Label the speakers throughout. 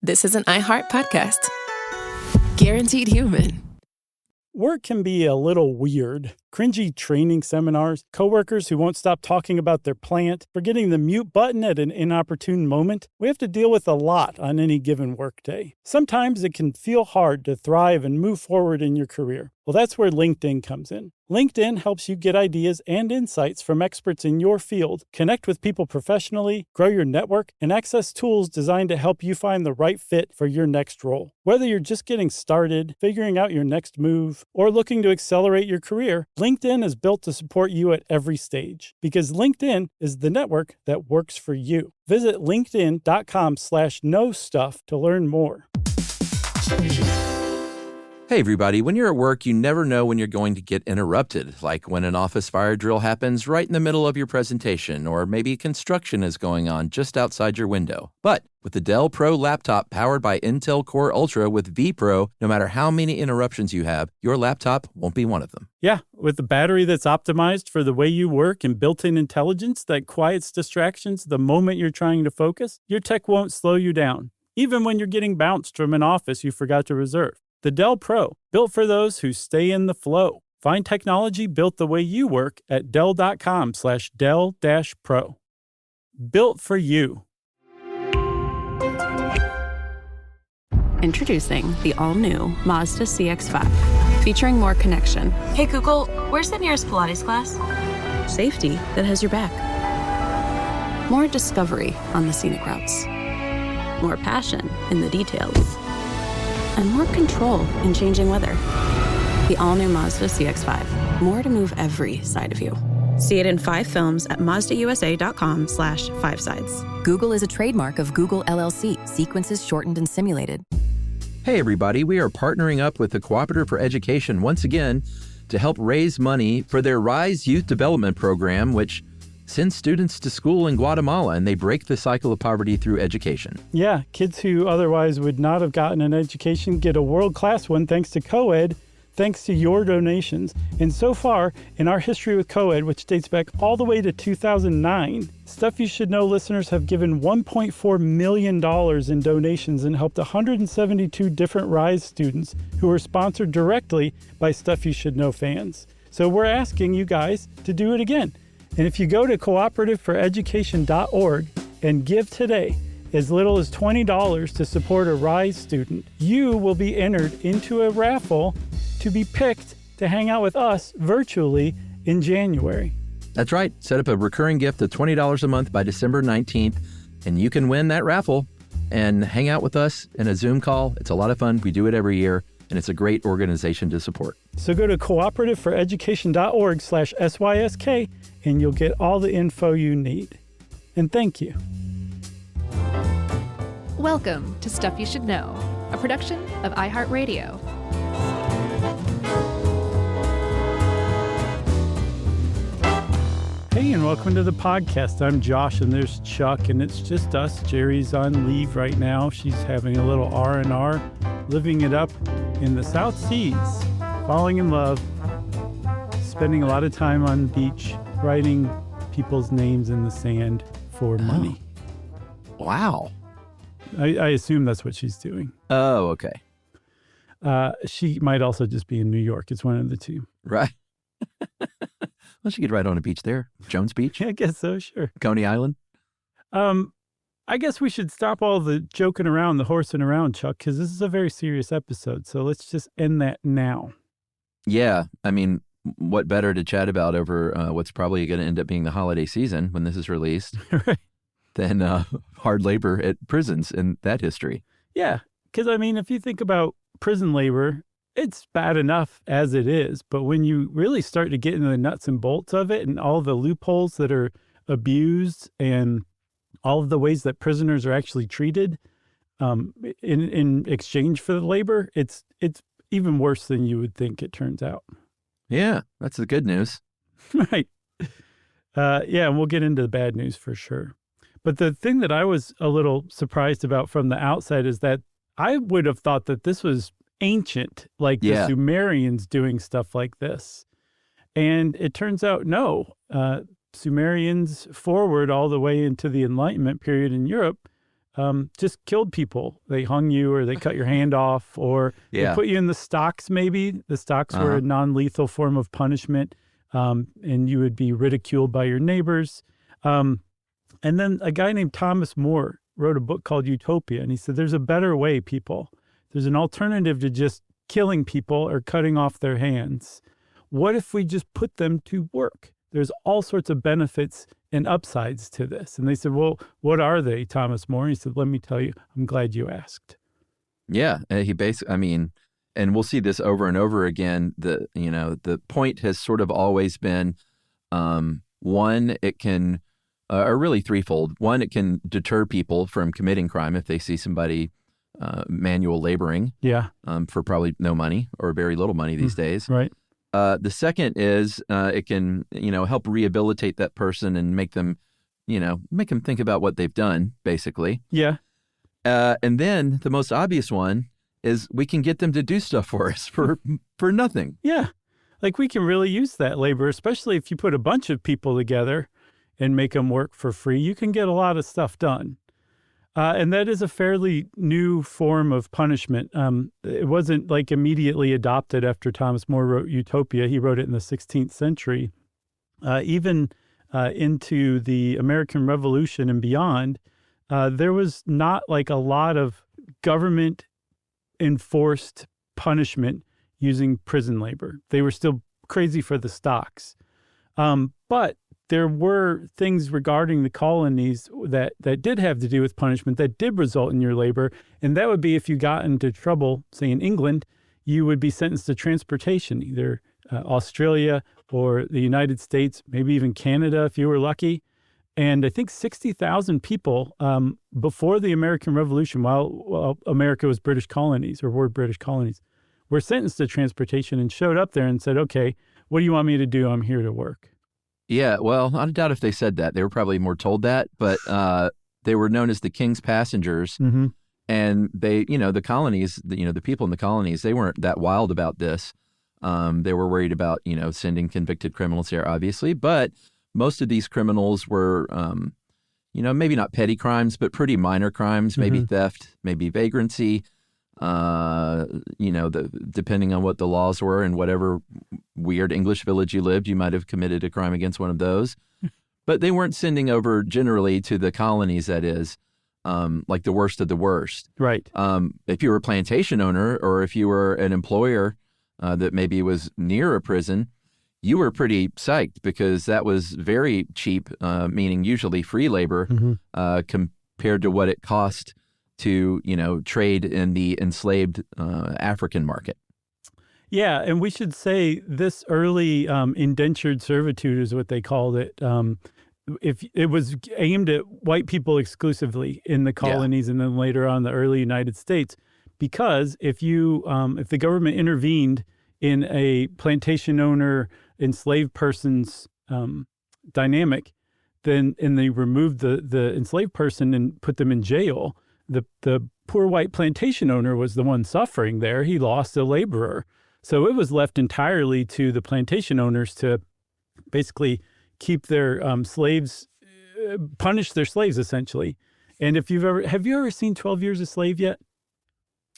Speaker 1: This is an iHeart podcast. Guaranteed human.
Speaker 2: Work can be a little weird. Cringy training seminars, coworkers who won't stop talking about their plant, forgetting the mute button at an inopportune moment. We have to deal with a lot on any given workday. Sometimes it can feel hard to thrive and move forward in your career. Well, that's where LinkedIn comes in. LinkedIn helps you get ideas and insights from experts in your field, connect with people professionally, grow your network, and access tools designed to help you find the right fit for your next role. Whether you're just getting started, figuring out your next move, or looking to accelerate your career, LinkedIn is built to support you at every stage because LinkedIn is the network that works for you. Visit linkedin.com/knowstuff to learn more.
Speaker 3: Hey everybody, when you're at work, you never know when you're going to get interrupted, like when an office fire drill happens right in the middle of your presentation, or maybe construction is going on just outside your window. But with the Dell Pro laptop powered by Intel Core Ultra with vPro, no matter how many interruptions you have, your laptop won't be one of them.
Speaker 2: Yeah, with the battery that's optimized for the way you work and built-in intelligence that quiets distractions the moment you're trying to focus, your tech won't slow you down, even when you're getting bounced from an office you forgot to reserve. The Dell Pro, built for those who stay in the flow. Find technology built the way you work at Dell.com/Dell-Pro. Built for you.
Speaker 4: Introducing the all-new Mazda CX-5, featuring more connection.
Speaker 5: Hey Google, where's the nearest Pilates class?
Speaker 4: Safety that has your back. More discovery on the scenic routes. More passion in the details. And more control in changing weather. The all-new Mazda CX-5. More to move every side of you. See it in 5 films at MazdaUSA.com/5sides.
Speaker 6: Google is a trademark of Google LLC. Sequences shortened and simulated.
Speaker 3: Hey everybody, we are partnering up with the Cooperative for Education once again to help raise money for their RISE Youth Development Program, which sends students to school in Guatemala, and they break the cycle of poverty through education.
Speaker 2: Yeah, kids who otherwise would not have gotten an education get a world-class one thanks to COED, thanks to your donations. And so far, in our history with COED, which dates back all the way to 2009, Stuff You Should Know listeners have given $1.4 million in donations and helped 172 different RISE students who were sponsored directly by Stuff You Should Know fans. So we're asking you guys to do it again. And if you go to cooperativeforeducation.org and give today as little as $20 to support a RISE student, you will be entered into a raffle to be picked to hang out with us virtually in January.
Speaker 3: That's right. Set up a recurring gift of $20 a month by December 19th, and you can win that raffle and hang out with us in a Zoom call. It's a lot of fun. We do it every year, and it's a great organization to support.
Speaker 2: So go to cooperativeforeducation.org/SYSK, and you'll get all the info you need. And thank you.
Speaker 7: Welcome to Stuff You Should Know, a production of iHeartRadio.
Speaker 2: Hey, and welcome to the podcast. I'm Josh, and there's Chuck, and it's just us. Jerry's on leave right now. She's having a little R&R, living it up in the South Seas, falling in love, spending a lot of time on the beach, writing people's names in the sand for money.
Speaker 3: Wow.
Speaker 2: I assume that's what she's doing.
Speaker 3: Oh, okay.
Speaker 2: She might also just be in New York. It's one of the two.
Speaker 3: Right. Well, she could write on a beach there. Jones Beach.
Speaker 2: I guess so, sure.
Speaker 3: Coney Island.
Speaker 2: I guess we should stop all the joking around, the horsing around, Chuck, because this is a very serious episode. So let's just end that now.
Speaker 3: Yeah. I mean, what better to chat about over what's probably going to end up being the holiday season when this is released
Speaker 2: Right.
Speaker 3: than hard labor at prisons and that history.
Speaker 2: Yeah, because, I mean, if you think about prison labor, it's bad enough as it is. But when you really start to get into the nuts and bolts of it and all the loopholes that are abused and all of the ways that prisoners are actually treated in exchange for the labor, it's even worse than you would think, it turns out.
Speaker 3: Yeah, that's the good news.
Speaker 2: Right. Yeah, and we'll get into the bad news for sure. But the thing that I was a little surprised about from the outside is that I would have thought that this was ancient, like the Sumerians doing stuff like this. And it turns out, no. Sumerians forward all the way into the Enlightenment period in Europe just killed people. They hung you, or they cut your hand off, or they put you in the stocks. Maybe the stocks were a non-lethal form of punishment, and you would be ridiculed by your neighbors. And then a guy named Thomas More wrote a book called Utopia, and he said, there's a better way, people. There's an alternative to just killing people or cutting off their hands. What if we just put them to work? There's all sorts of benefits and upsides to this. And they said, well, what are they, Thomas More? And he said, let me tell you. I'm glad you asked.
Speaker 3: Yeah, he basically, I mean, and we'll see this over and over again. The point has sort of always been, one, it can, or really threefold. One, it can deter people from committing crime if they see somebody manual laboring for probably no money or very little money these days.
Speaker 2: Right.
Speaker 3: The second is it can, help rehabilitate that person and make them think about what they've done, basically.
Speaker 2: Yeah.
Speaker 3: And then the most obvious one is we can get them to do stuff for us for nothing.
Speaker 2: Yeah. Like, we can really use that labor, especially if you put a bunch of people together and make them work for free. You can get a lot of stuff done. And that is a fairly new form of punishment. It wasn't like immediately adopted after Thomas More wrote Utopia. He wrote it in the 16th century. Even into the American Revolution and beyond, there was not like a lot of government enforced punishment using prison labor. They were still crazy for the stocks. But there were things regarding the colonies that did have to do with punishment that did result in your labor. And that would be if you got into trouble, say in England, you would be sentenced to transportation, either Australia or the United States, maybe even Canada if you were lucky. And I think 60,000 people before the American Revolution, while America was British colonies or were British colonies, were sentenced to transportation and showed up there and said, okay, what do you want me to do? I'm here to work.
Speaker 3: Yeah, well, I doubt if they said that. They were probably more told that, but they were known as the King's Passengers.
Speaker 2: Mm-hmm.
Speaker 3: And they, the colonies, the people in the colonies, they weren't that wild about this. They were worried about, sending convicted criminals here, obviously. But most of these criminals were, maybe not petty crimes, but pretty minor crimes, maybe theft, maybe vagrancy. Depending on what the laws were and whatever weird English village you lived, you might have committed a crime against one of those. But they weren't sending over generally to the colonies, that is, like the worst of the worst.
Speaker 2: Right.
Speaker 3: If you were a plantation owner or if you were an employer that maybe was near a prison, you were pretty psyched because that was very cheap, meaning usually free labor compared to what it cost to, trade in the enslaved African market.
Speaker 2: Yeah, and we should say this early indentured servitude is what they called it. If it was aimed at white people exclusively in the colonies and then later on the early United States, because if the government intervened in a plantation owner enslaved person's dynamic, and they removed the enslaved person and put them in jail, the poor white plantation owner was the one suffering there. He lost a laborer. So it was left entirely to the plantation owners to basically keep their slaves, punish their slaves essentially. And have you ever seen 12 Years a Slave yet?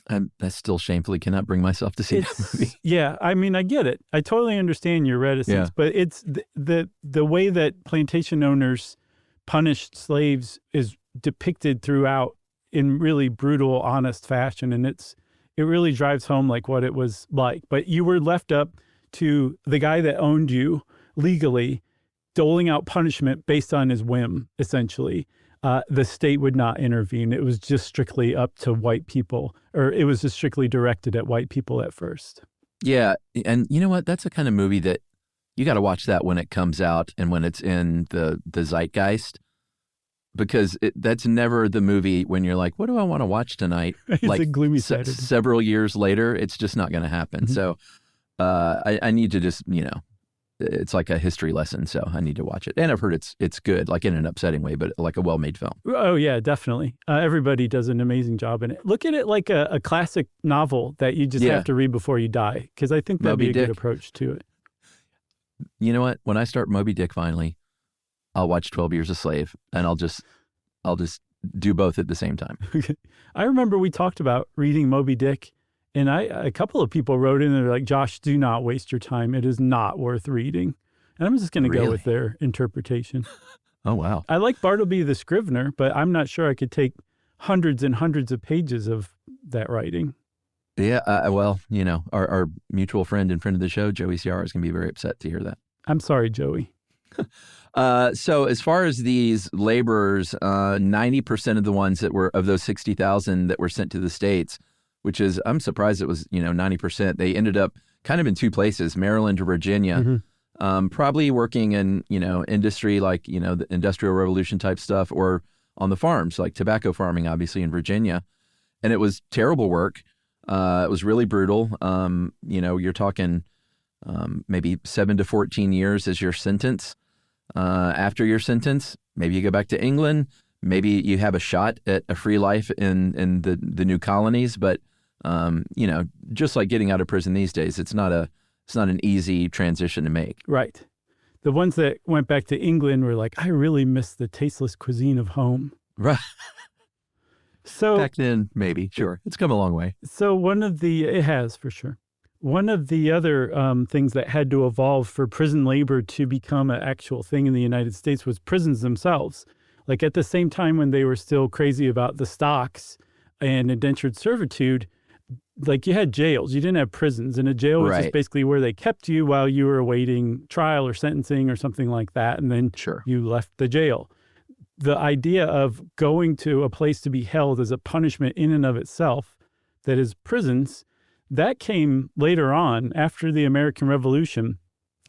Speaker 3: I still shamefully cannot bring myself to see that movie.
Speaker 2: Yeah, I mean, I get it. I totally understand your reticence, but it's the way that plantation owners punished slaves is depicted throughout in really brutal, honest fashion. And it really drives home like what it was like. But you were left up to the guy that owned you legally, doling out punishment based on his whim, essentially. The state would not intervene. It was just strictly up to white people, or it was just strictly directed at white people at first.
Speaker 3: Yeah. And you know what? That's a kind of movie that you got to watch that when it comes out and when it's in the zeitgeist. Because that's never the movie when you're like, what do I want to watch tonight?
Speaker 2: It's
Speaker 3: like
Speaker 2: a gloomy Saturday.
Speaker 3: Several years later, it's just not going to happen. So I need to just, it's like a history lesson. So I need to watch it. And I've heard it's good, like in an upsetting way, but like a well-made film.
Speaker 2: Oh, yeah, definitely. Everybody does an amazing job in it. Look at it like a classic novel that you just have to read before you die, because I think that'd be a good approach to it.
Speaker 3: You know what? When I start Moby Dick finally, I'll watch 12 Years a Slave, and I'll just do both at the same time.
Speaker 2: I remember we talked about reading Moby Dick, and a couple of people wrote in and they're like, Josh, do not waste your time. It is not worth reading. And I'm just going to go with their interpretation.
Speaker 3: Oh, wow.
Speaker 2: I like Bartleby the Scrivener, but I'm not sure I could take hundreds and hundreds of pages of that writing.
Speaker 3: Yeah, well, our mutual friend and friend of the show, Joey Ciara, is going to be very upset to hear that.
Speaker 2: I'm sorry, Joey.
Speaker 3: So as far as these laborers, 90% of the ones that were of those 60,000 that were sent to the States, which is, I'm surprised it was, 90%. They ended up kind of in two places, Maryland or Virginia, probably working in, industry like, the Industrial Revolution type stuff, or on the farms, like tobacco farming, obviously in Virginia. And it was terrible work. It was really brutal. You're talking maybe 7 to 14 years as your sentence. After your sentence, maybe you go back to England. Maybe you have a shot at a free life in the new colonies. But just like getting out of prison these days, it's not an easy transition to make.
Speaker 2: Right. The ones that went back to England were like, I really miss the tasteless cuisine of home.
Speaker 3: Right.
Speaker 2: So
Speaker 3: back then, maybe, sure. It's come a long way.
Speaker 2: So it has for sure. One of the other things that had to evolve for prison labor to become an actual thing in the United States was prisons themselves. Like at the same time when they were still crazy about the stocks and indentured servitude, like you had jails, you didn't have prisons, and a jail was just basically where they kept you while you were awaiting trial or sentencing or something like that, and then you left the jail. The idea of going to a place to be held as a punishment in and of itself, that is prisons, that came later on after the American Revolution.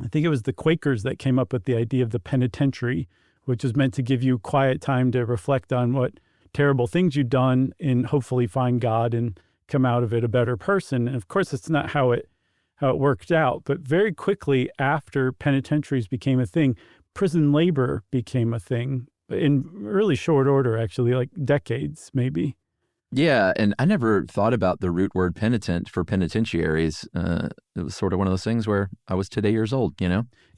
Speaker 2: I think it was the Quakers that came up with the idea of the penitentiary, which was meant to give you quiet time to reflect on what terrible things you'd done and hopefully find God and come out of it a better person. And of course, it's not how it worked out. But very quickly after penitentiaries became a thing, prison labor became a thing in really short order, actually, like decades, maybe.
Speaker 3: Yeah, and I never thought about the root word penitent for penitentiaries. It was sort of one of those things where I was today years old,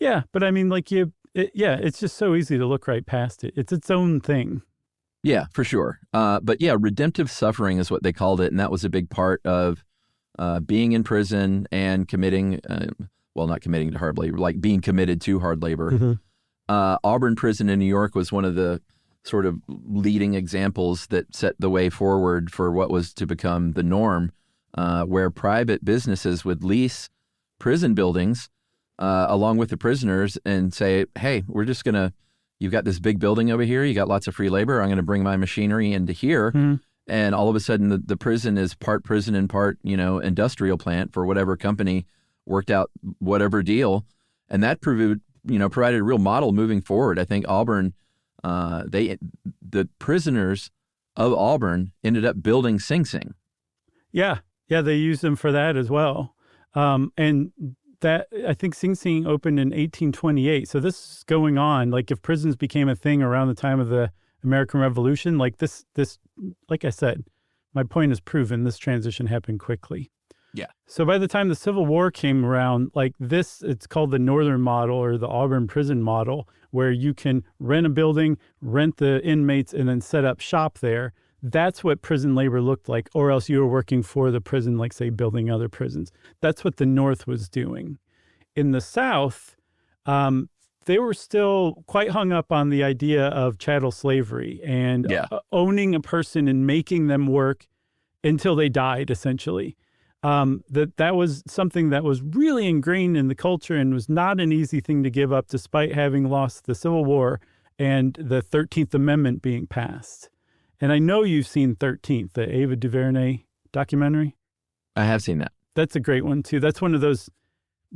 Speaker 2: Yeah, but I mean, like it's just so easy to look right past it. It's its own thing.
Speaker 3: Yeah, for sure. But yeah, redemptive suffering is what they called it, and that was a big part of being in prison and committing, not committing to hard labor, like being committed to hard labor. Mm-hmm. Auburn Prison in New York was one of the sort of leading examples that set the way forward for what was to become the norm, where private businesses would lease prison buildings along with the prisoners and say, hey, you've got this big building over here, you got lots of free labor, I'm going to bring my machinery into here. Mm-hmm. And all of a sudden the prison is part prison and part, industrial plant for whatever company worked out whatever deal. And that provided a real model moving forward. I think Auburn, the prisoners of Auburn ended up building Sing Sing. Yeah,
Speaker 2: they used them for that as well. And that, I think Sing Sing opened in 1828. So this is going on. Like if prisons became a thing around the time of the American Revolution, like this, like I said, my point is proven, this transition happened quickly.
Speaker 3: Yeah.
Speaker 2: So by the time the Civil War came around, like this, it's called the Northern model or the Auburn prison model, where you can rent a building, rent the inmates, and then set up shop there. That's what prison labor looked like, or else you were working for the prison, like say building other prisons. That's what the North was doing. In the South, they were still quite hung up on the idea of chattel slavery and owning a person and making them work until they died, essentially. That was something that was really ingrained in the culture and was not an easy thing to give up, despite having lost the Civil War and the 13th Amendment being passed. And I know you've seen 13th, the Ava DuVernay documentary.
Speaker 3: I have seen that.
Speaker 2: That's a great one, too. That's one of those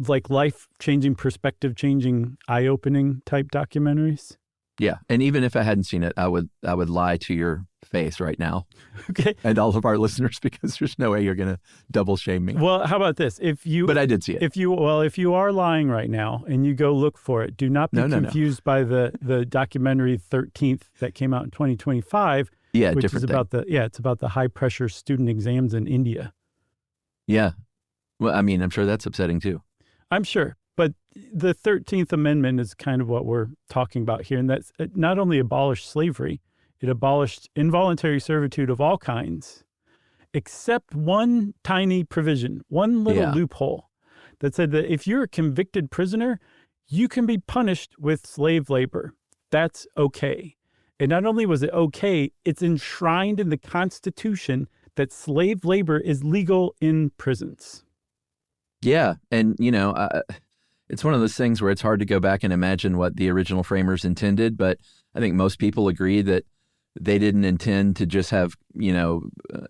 Speaker 2: like life-changing, perspective-changing, eye-opening type documentaries.
Speaker 3: Yeah, and even if I hadn't seen it, I would lie to your face right now.
Speaker 2: Okay.
Speaker 3: And all of our listeners, because there's no way you're going to double shame me.
Speaker 2: Well, how about this?
Speaker 3: But I did see it.
Speaker 2: If you are lying right now and you go look for it, do not be confused by the documentary 13th that came out in 2025.
Speaker 3: Yeah,
Speaker 2: which
Speaker 3: different
Speaker 2: is about
Speaker 3: thing.
Speaker 2: It's about the high-pressure student exams in India.
Speaker 3: Yeah. Well, I mean, I'm sure that's upsetting too.
Speaker 2: I'm sure. But the 13th Amendment is kind of what we're talking about here. And that's not only abolished slavery, It abolished involuntary servitude of all kinds, except one tiny provision, one little loophole that said that if you're a convicted prisoner, you can be punished with slave labor. That's okay. And not only was it okay, it's enshrined in the Constitution that slave labor is legal in prisons.
Speaker 3: Yeah. And, it's one of those things where it's hard to go back and imagine what the original framers intended. But I think most people agree that they didn't intend to just have,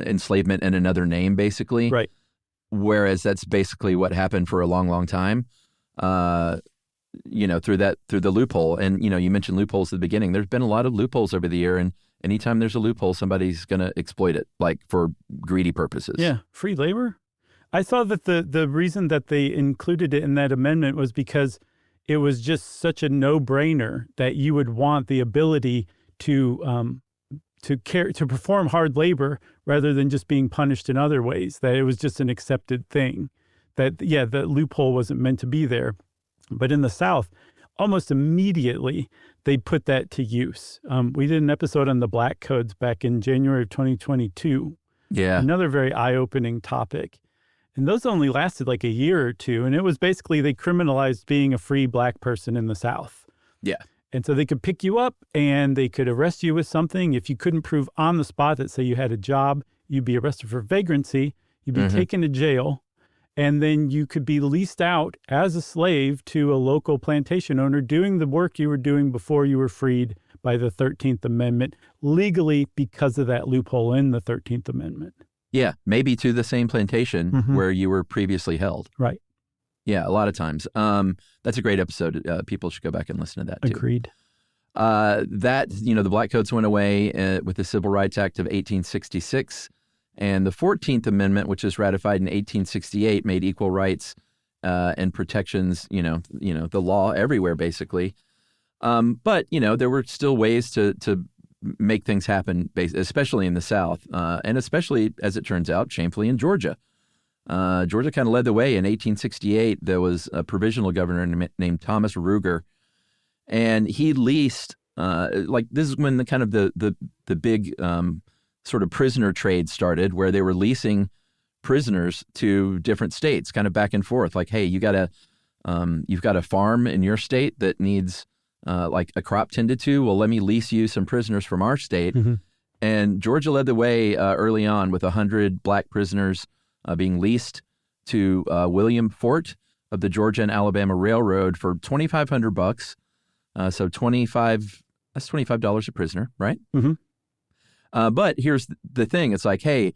Speaker 3: enslavement in another name, basically.
Speaker 2: Right.
Speaker 3: Whereas that's basically what happened for a long, long time, through the loophole. And, you mentioned loopholes at the beginning. There's been a lot of loopholes over the year. And anytime there's a loophole, somebody's going to exploit it, like for greedy purposes.
Speaker 2: Yeah. Free labor. I saw that the reason that they included it in that amendment was because it was just such a no-brainer that you would want the ability to perform hard labor rather than just being punished in other ways, that it was just an accepted thing. That, the loophole wasn't meant to be there. But in the South, almost immediately, they put that to use. We did an episode on the Black Codes back in January of 2022.
Speaker 3: Yeah.
Speaker 2: Another very eye-opening topic. And those only lasted like a year or two. And it was basically they criminalized being a free Black person in the South.
Speaker 3: Yeah.
Speaker 2: And so they could pick you up and they could arrest you with something. If you couldn't prove on the spot that, say, you had a job, you'd be arrested for vagrancy. You'd be taken to jail. And then you could be leased out as a slave to a local plantation owner doing the work you were doing before you were freed by the 13th Amendment, legally because of that loophole in the 13th Amendment.
Speaker 3: Yeah, maybe to the same plantation where you were previously held.
Speaker 2: Right.
Speaker 3: Yeah, a lot of times. That's a great episode. People should go back and listen to that, too.
Speaker 2: Agreed.
Speaker 3: The Black Codes went away with the Civil Rights Act of 1866. And the 14th Amendment, which was ratified in 1868, made equal rights and protections, the law everywhere, basically. But, there were still ways to make things happen, especially in the South, and especially, as it turns out, shamefully in Georgia. Georgia kind of led the way. In 1868, there was a provisional governor named Thomas Ruger, and he leased, this is when the big sort of prisoner trade started, where they were leasing prisoners to different states, kind of back and forth. Like, hey, you've got a farm in your state that needs like a crop tended to. Well, let me lease you some prisoners from our state. And Georgia led the way early on with 100 Black prisoners being leased to William Fort of the Georgia and Alabama Railroad for $2,500. So that's $25 a prisoner, right? But here's the thing. It's like, hey,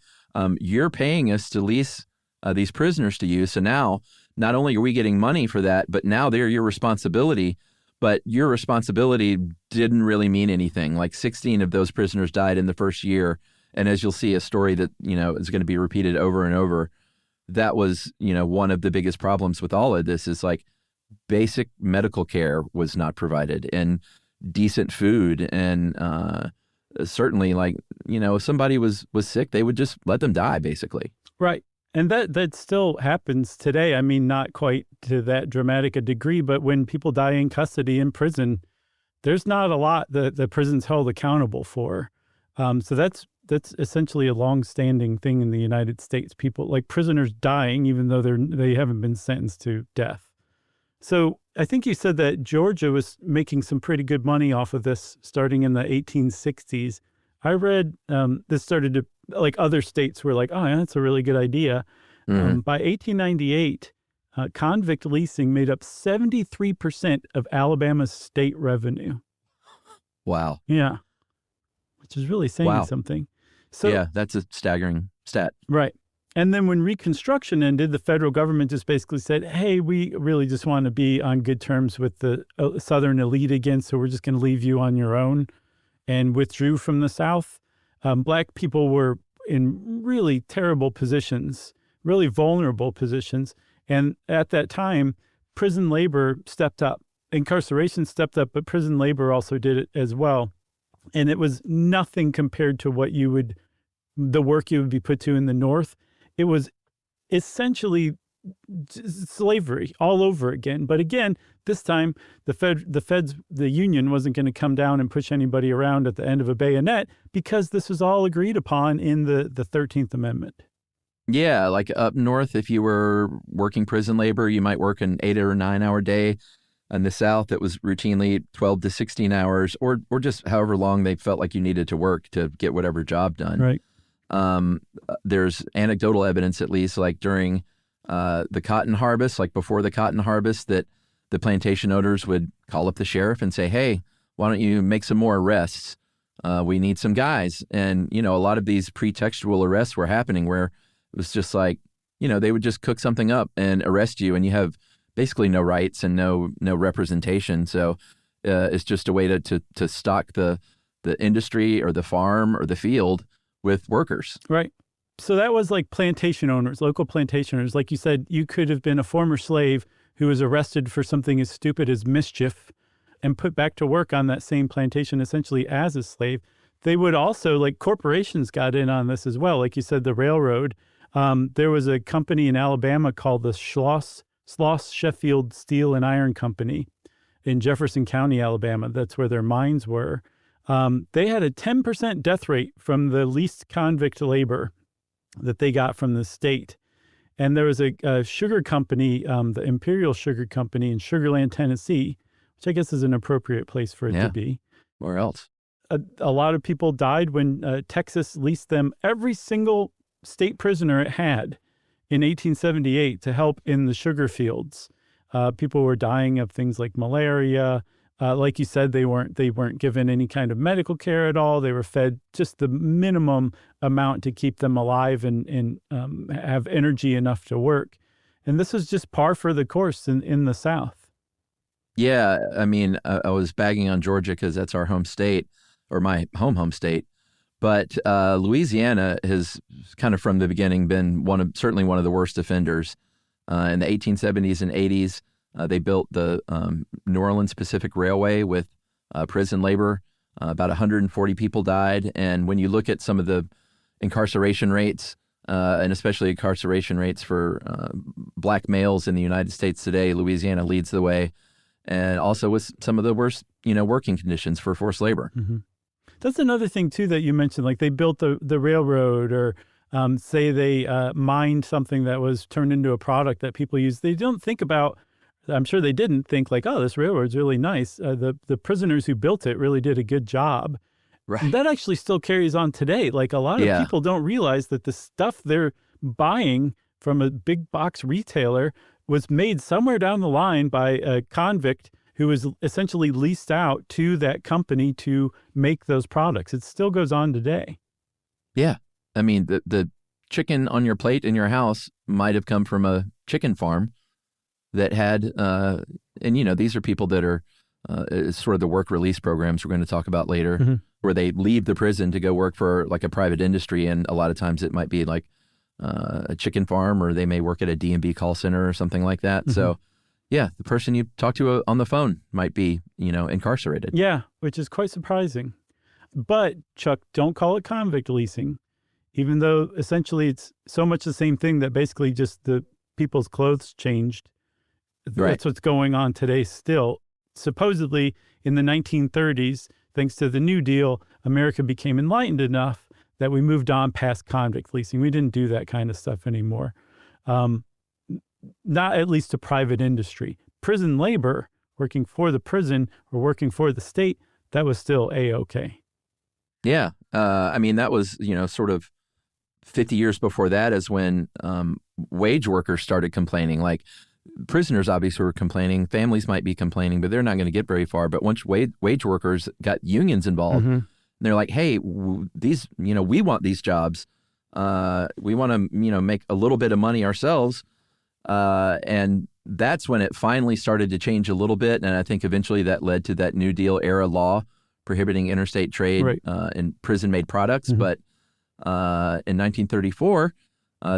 Speaker 3: you're paying us to lease these prisoners to you. So now not only are we getting money for that, but now they're your responsibility. But your responsibility didn't really mean anything. Like 16 of those prisoners died in the first year. And as you'll see, a story that, is going to be repeated over and over. That was, one of the biggest problems with all of this is like basic medical care was not provided and decent food. And certainly like, if somebody was sick, they would just let them die, basically. Right.
Speaker 2: And that still happens today. I mean, not quite to that dramatic a degree, but when people die in custody in prison, there's not a lot that the prison's held accountable for. So that's essentially a long-standing thing in the United States. People like prisoners dying, even though they haven't been sentenced to death. So I think you said that Georgia was making some pretty good money off of this starting in the 1860s. I read this started to, like other states were like, oh, yeah, that's a really good idea. By 1898, convict leasing made up 73% of Alabama's state revenue.
Speaker 3: Wow.
Speaker 2: Yeah. Which is really saying something. So,
Speaker 3: yeah, that's a staggering stat.
Speaker 2: Right. And then when Reconstruction ended, the federal government just basically said, hey, we really just want to be on good terms with the Southern elite again, so we're just going to leave you on your own, and withdrew from the South. Black people were in really terrible positions, really vulnerable positions. And at that time, prison labor stepped up. Incarceration stepped up, but prison labor also did it as well. And it was nothing compared to the work you would be put to in the North. It was essentially slavery all over again. But again, This time, the union wasn't going to come down and push anybody around at the end of a bayonet because this was all agreed upon in the 13th Amendment.
Speaker 3: Yeah, like up north, if you were working prison labor, you might work an 8 or 9 hour day. In the South, it was routinely 12 to 16 hours, or just however long they felt like you needed to work to get whatever job done.
Speaker 2: Right.
Speaker 3: There's anecdotal evidence, at least, like during the cotton harvest, like before the cotton harvest, that the plantation owners would call up the sheriff and say, hey, why don't you make some more arrests? We need some guys. And, a lot of these pretextual arrests were happening where it was just like, they would just cook something up and arrest you, and you have basically no rights and no representation. So it's just a way to stock the industry or the farm or the field with workers.
Speaker 2: Right. So that was like plantation owners, local plantation owners. Like you said, you could have been a former slave who was arrested for something as stupid as mischief and put back to work on that same plantation essentially as a slave. They would also, like, corporations got in on this as well. Like you said, the railroad. There was a company in Alabama called the Schloss Sheffield Steel and Iron Company in Jefferson County, Alabama. That's where their mines were. They had a 10% death rate from the least convict labor that they got from the state. And there was a sugar company, the Imperial Sugar Company in Sugar Land, Tennessee, which I guess is an appropriate place for it to be.
Speaker 3: Where else?
Speaker 2: A lot of people died when Texas leased them every single state prisoner it had in 1878 to help in the sugar fields. People were dying of things like malaria. Like you said, they weren't given any kind of medical care at all. They were fed just the minimum amount to keep them alive and have energy enough to work. And this was just par for the course in the South.
Speaker 3: Yeah, I mean, I was bagging on Georgia because that's our home state, or my home state. But Louisiana has kind of from the beginning been certainly one of the worst offenders. In the 1870s and 80s, they built the New Orleans Pacific Railway with prison labor. About 140 people died. And when you look at some of the incarceration rates, and especially incarceration rates for black males in the United States today, Louisiana leads the way. And also with some of the worst, working conditions for forced labor.
Speaker 2: Mm-hmm. That's another thing, too, that you mentioned. Like they built the railroad, or say they mined something that was turned into a product that people use. They don't think about, I'm sure they didn't think like, oh, this railroad's really nice. The prisoners who built it really did a good job. Right. And that actually still carries on today. Like a lot of people don't realize that the stuff they're buying from a big box retailer was made somewhere down the line by a convict who was essentially leased out to that company to make those products. It still goes on today. Yeah.
Speaker 3: I mean, the chicken on your plate in your house might have come from a chicken farm that had, and these are people that are sort of the work release programs we're going to talk about later, where they leave the prison to go work for like a private industry. And a lot of times it might be like a chicken farm, or they may work at a D&B call center or something like that. So yeah, the person you talk to on the phone might be, incarcerated.
Speaker 2: Yeah, which is quite surprising. But Chuck, don't call it convict leasing, even though essentially it's so much the same thing that basically just the people's clothes changed.
Speaker 3: Right.
Speaker 2: That's what's going on today still. Supposedly in the 1930s, thanks to the New Deal, America became enlightened enough that we moved on past convict leasing. We didn't do that kind of stuff anymore. Not at least to private industry. Prison labor, working for the prison or working for the state, that was still A-okay.
Speaker 3: Yeah. I mean, that was, sort of 50 years before that is when wage workers started complaining. Like prisoners obviously were complaining, families might be complaining, but they're not going to get very far. But once wage workers got unions involved, and they're like, hey, these, we want these jobs. We want to, make a little bit of money ourselves. And that's when it finally started to change a little bit. And I think eventually that led to that New Deal era law prohibiting interstate trade in prison-made products. But in 1934,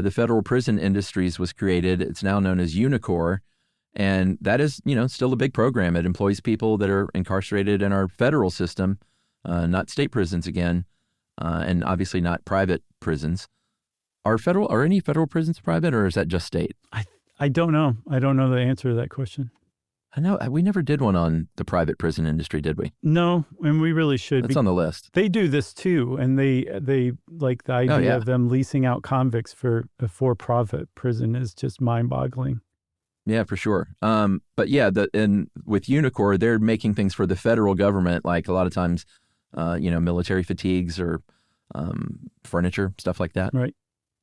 Speaker 3: the Federal Prison Industries was created. It's now known as UNICOR. And that is, still a big program. It employs people that are incarcerated in our federal system, not state prisons again, and obviously not private prisons. Are any federal prisons private, or is that just state?
Speaker 2: I don't know. I don't know the answer to that question.
Speaker 3: I know we never did one on the private prison industry, did we?
Speaker 2: No, and we really should.
Speaker 3: It's on the list.
Speaker 2: They do this too, and they like the idea of them leasing out convicts for a for-profit prison is just mind-boggling.
Speaker 3: Yeah, for sure. But yeah, and with Unicor, they're making things for the federal government, like a lot of times, military fatigues or furniture, stuff like that.
Speaker 2: Right.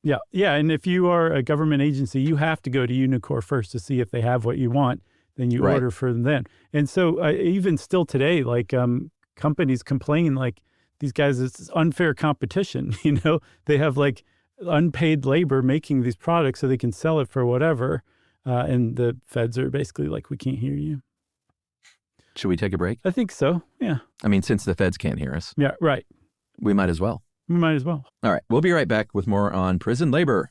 Speaker 2: Yeah. Yeah. And if you are a government agency, you have to go to Unicor first to see if they have what you want. Then you order for them then. And so even still today, like companies complain like these guys, it's unfair competition. They have like unpaid labor making these products so they can sell it for whatever. And the feds are basically like, we can't hear you.
Speaker 3: Should we take a break?
Speaker 2: I think so. Yeah.
Speaker 3: I mean, since the feds can't hear us.
Speaker 2: Yeah, right.
Speaker 3: We might as well.
Speaker 2: We might as well.
Speaker 3: All right. We'll be right back with more on prison labor.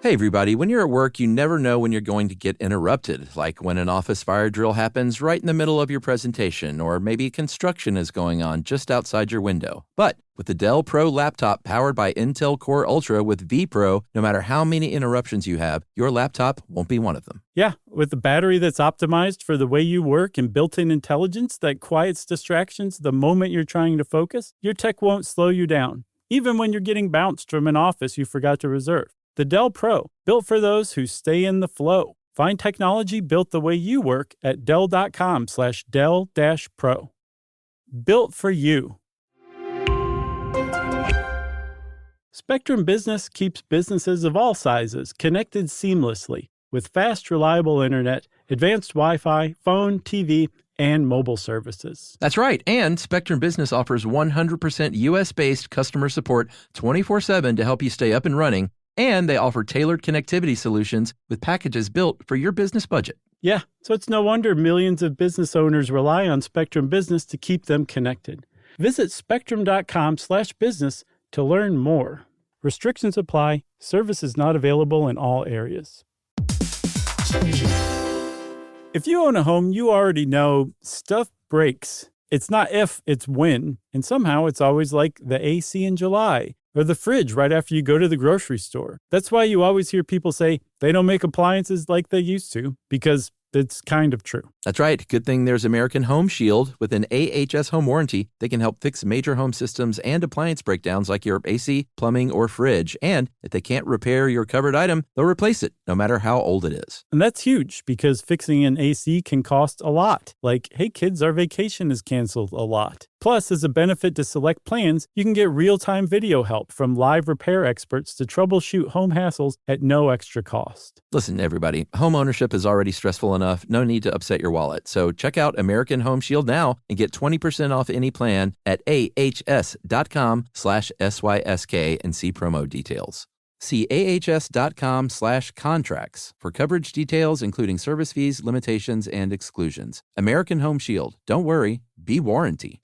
Speaker 3: Hey, everybody. When you're at work, you never know when you're going to get interrupted, like when an office fire drill happens right in the middle of your presentation, or maybe construction is going on just outside your window. But with the Dell Pro laptop powered by Intel Core Ultra with vPro, no matter how many interruptions you have, your laptop won't be one of them.
Speaker 2: Yeah, with a battery that's optimized for the way you work and built-in intelligence that quiets distractions the moment you're trying to focus, your tech won't slow you down, even when you're getting bounced from an office you forgot to reserve. The Dell Pro, built for those who stay in the flow. Find technology built the way you work at Dell.com/Dell-Pro. Built for you. Spectrum Business keeps businesses of all sizes connected seamlessly with fast, reliable internet, advanced Wi-Fi, phone, TV, and mobile services.
Speaker 3: That's right. And Spectrum Business offers 100% U.S.-based customer support 24/7 to help you stay up and running. And they offer tailored connectivity solutions with packages built for your business budget.
Speaker 2: Yeah, so it's no wonder millions of business owners rely on Spectrum Business to keep them connected. Visit spectrum.com/business to learn more. Restrictions apply. Services not available in all areas. If you own a home, you already know stuff breaks. It's not if, it's when. And somehow it's always like the AC in July. Or the fridge right after you go to the grocery store. That's why you always hear people say they don't make appliances like they used to, because it's kind of true.
Speaker 3: That's right. Good thing there's American Home Shield. With an AHS home warranty, they can help fix major home systems and appliance breakdowns like your AC, plumbing, or fridge. And if they can't repair your covered item, they'll replace it, no matter how old it is.
Speaker 2: And that's huge because fixing an AC can cost a lot. Like, hey kids, our vacation is canceled a lot. Plus, as a benefit to select plans, you can get real-time video help from live repair experts to troubleshoot home hassles at no extra cost.
Speaker 3: Listen, everybody, home ownership is already stressful enough. No need to upset your wallet. So check out American Home Shield now and get 20% off any plan at ahs.com/SYSK and see promo details. See ahs.com/contracts for coverage details, including service fees, limitations, and exclusions. American Home Shield. Don't worry, be warranty.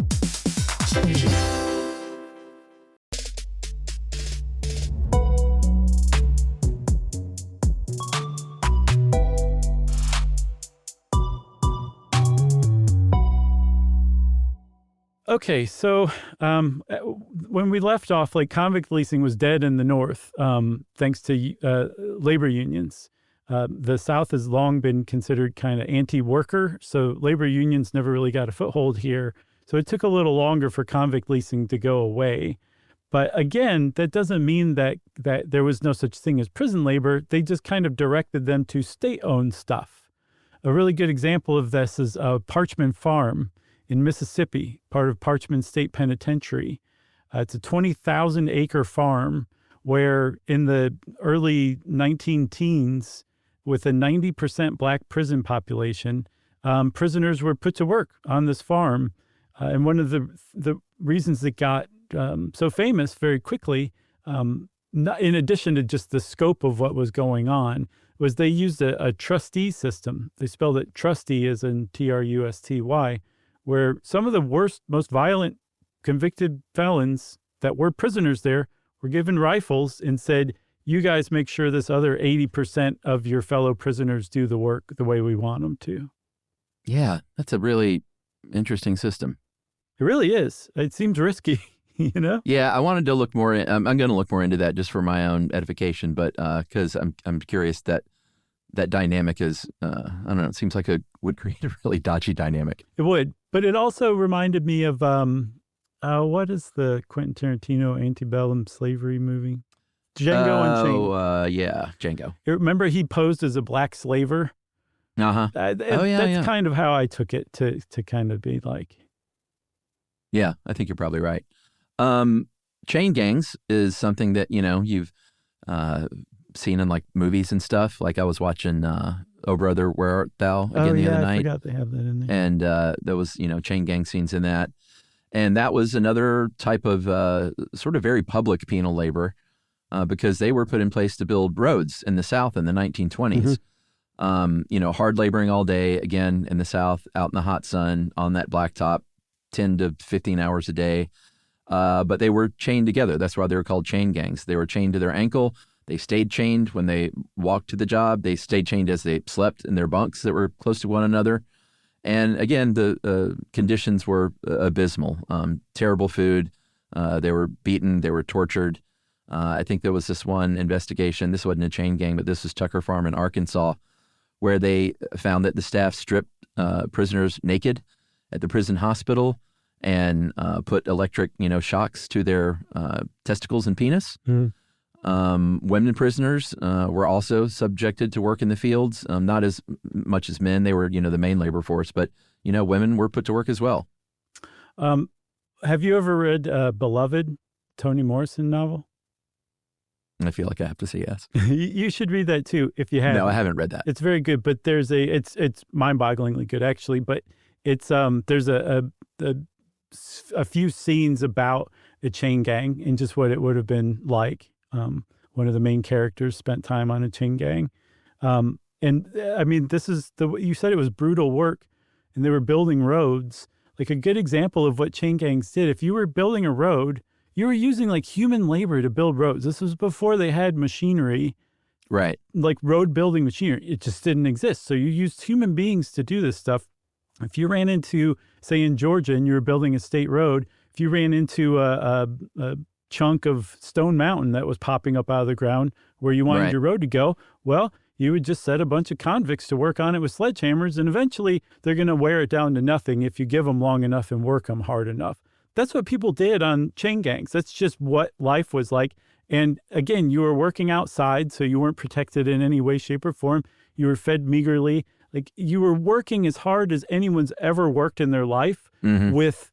Speaker 2: Okay, so when we left off, like convict leasing was dead in the North, thanks to labor unions. The South has long been considered kind of anti-worker, so labor unions never really got a foothold here. So it took a little longer for convict leasing to go away. But again, that doesn't mean that there was no such thing as prison labor. They just kind of directed them to state-owned stuff. A really good example of this is Parchman Farm in Mississippi, part of Parchman State Penitentiary. It's a 20,000-acre farm where in the early 19-teens, with a 90% black prison population, prisoners were put to work on this farm. And one of the reasons it got so famous very quickly, in addition to just the scope of what was going on, was they used a trustee system. They spelled it trustee as in Trusty, where some of the worst, most violent convicted felons that were prisoners there were given rifles and said, you guys make sure this other 80% of your fellow prisoners do the work the way we want them to.
Speaker 3: Yeah, that's a really interesting system.
Speaker 2: It really is. It seems risky, you know?
Speaker 3: Yeah, I wanted to look more. I'm going to look more into that just for my own edification, but because I'm curious that dynamic is, I don't know, it seems like it would create a really dodgy dynamic.
Speaker 2: It would. But it also reminded me of, what is the Quentin Tarantino antebellum slavery movie? Django Unchained.
Speaker 3: Oh, yeah, Django.
Speaker 2: Remember he posed as a black slaver?
Speaker 3: Uh-huh.
Speaker 2: That's kind of how I took it to kind of be like.
Speaker 3: Yeah, I think you're probably right. Chain gangs is something that, you've seen in like movies and stuff. Like I was watching Oh Brother, Where Art Thou again the other night.
Speaker 2: I forgot they have that in there.
Speaker 3: And there was, chain gang scenes in that. And that was another type of sort of very public penal labor because they were put in place to build roads in the South in the 1920s. Hard laboring all day, again, in the South, out in the hot sun, on that blacktop, 10 to 15 hours a day. But they were chained together. That's why they were called chain gangs. They were chained to their ankle. They stayed chained when they walked to the job. They stayed chained as they slept in their bunks that were close to one another. And again, the conditions were abysmal. Terrible food. They were beaten. They were tortured. I think there was this one investigation. This wasn't a chain gang, but this was Tucker Farm in Arkansas, where they found that the staff stripped prisoners naked at the prison hospital and put electric, shocks to their testicles and penis. Women prisoners were also subjected to work in the fields, not as much as men. They were, the main labor force, but, women were put to work as well.
Speaker 2: Have you ever read Beloved, Toni Morrison novel?
Speaker 3: I feel like I have to say yes.
Speaker 2: You should read that too if you have.
Speaker 3: No, I haven't read that.
Speaker 2: It's very good, but it's mind-bogglingly good actually. But it's there's a few scenes about a chain gang and just what it would have been like. One of the main characters spent time on a chain gang, and I mean, this is you said it was brutal work, and they were building roads. Like a good example of what chain gangs did. If you were building a road, you were using like human labor to build roads. This was before they had machinery,
Speaker 3: right? Like
Speaker 2: road building machinery. It just didn't exist. So you used human beings to do this stuff. If you ran into, say in Georgia, and you were building a state road, if you ran into a chunk of Stone Mountain that was popping up out of the ground where you wanted your road to go, well, you would just set a bunch of convicts to work on it with sledgehammers, and eventually they're going to wear it down to nothing if you give them long enough and work them hard enough. That's what people did on chain gangs. That's just what life was like. And again, you were working outside, so you weren't protected in any way, shape, or form. You were fed meagerly. Like you were working as hard as anyone's ever worked in their life with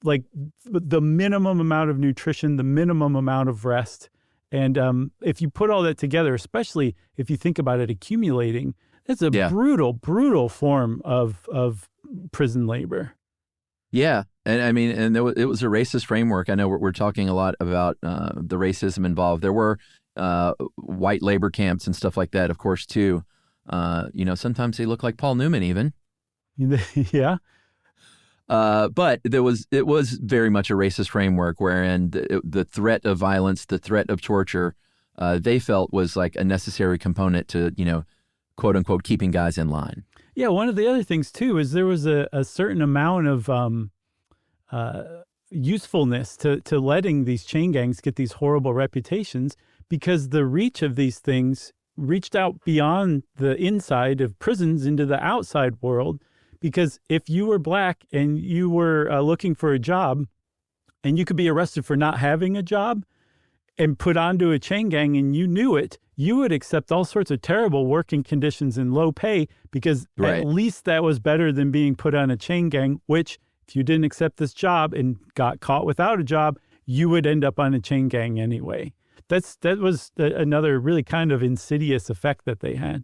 Speaker 2: like the minimum amount of nutrition, the minimum amount of rest. And if you put all that together, especially if you think about it accumulating, it's a brutal, brutal form of prison labor.
Speaker 3: Yeah. And I mean, and it was a racist framework. I know we're talking a lot about the racism involved. There were white labor camps and stuff like that, of course, too. Sometimes they look like Paul Newman even.
Speaker 2: Yeah.
Speaker 3: But it was very much a racist framework wherein the threat of violence, the threat of torture, they felt was like a necessary component to, quote unquote, keeping guys in line.
Speaker 2: Yeah. One of the other things too is there was a certain amount of usefulness to letting these chain gangs get these horrible reputations, because the reach of these things reached out beyond the inside of prisons into the outside world. Because if you were black and you were looking for a job, and you could be arrested for not having a job and put onto a chain gang and you knew it, you would accept all sorts of terrible working conditions and low pay, because at least that was better than being put on a chain gang, which if you didn't accept this job and got caught without a job, you would end up on a chain gang anyway. That was another really kind of insidious effect that they had.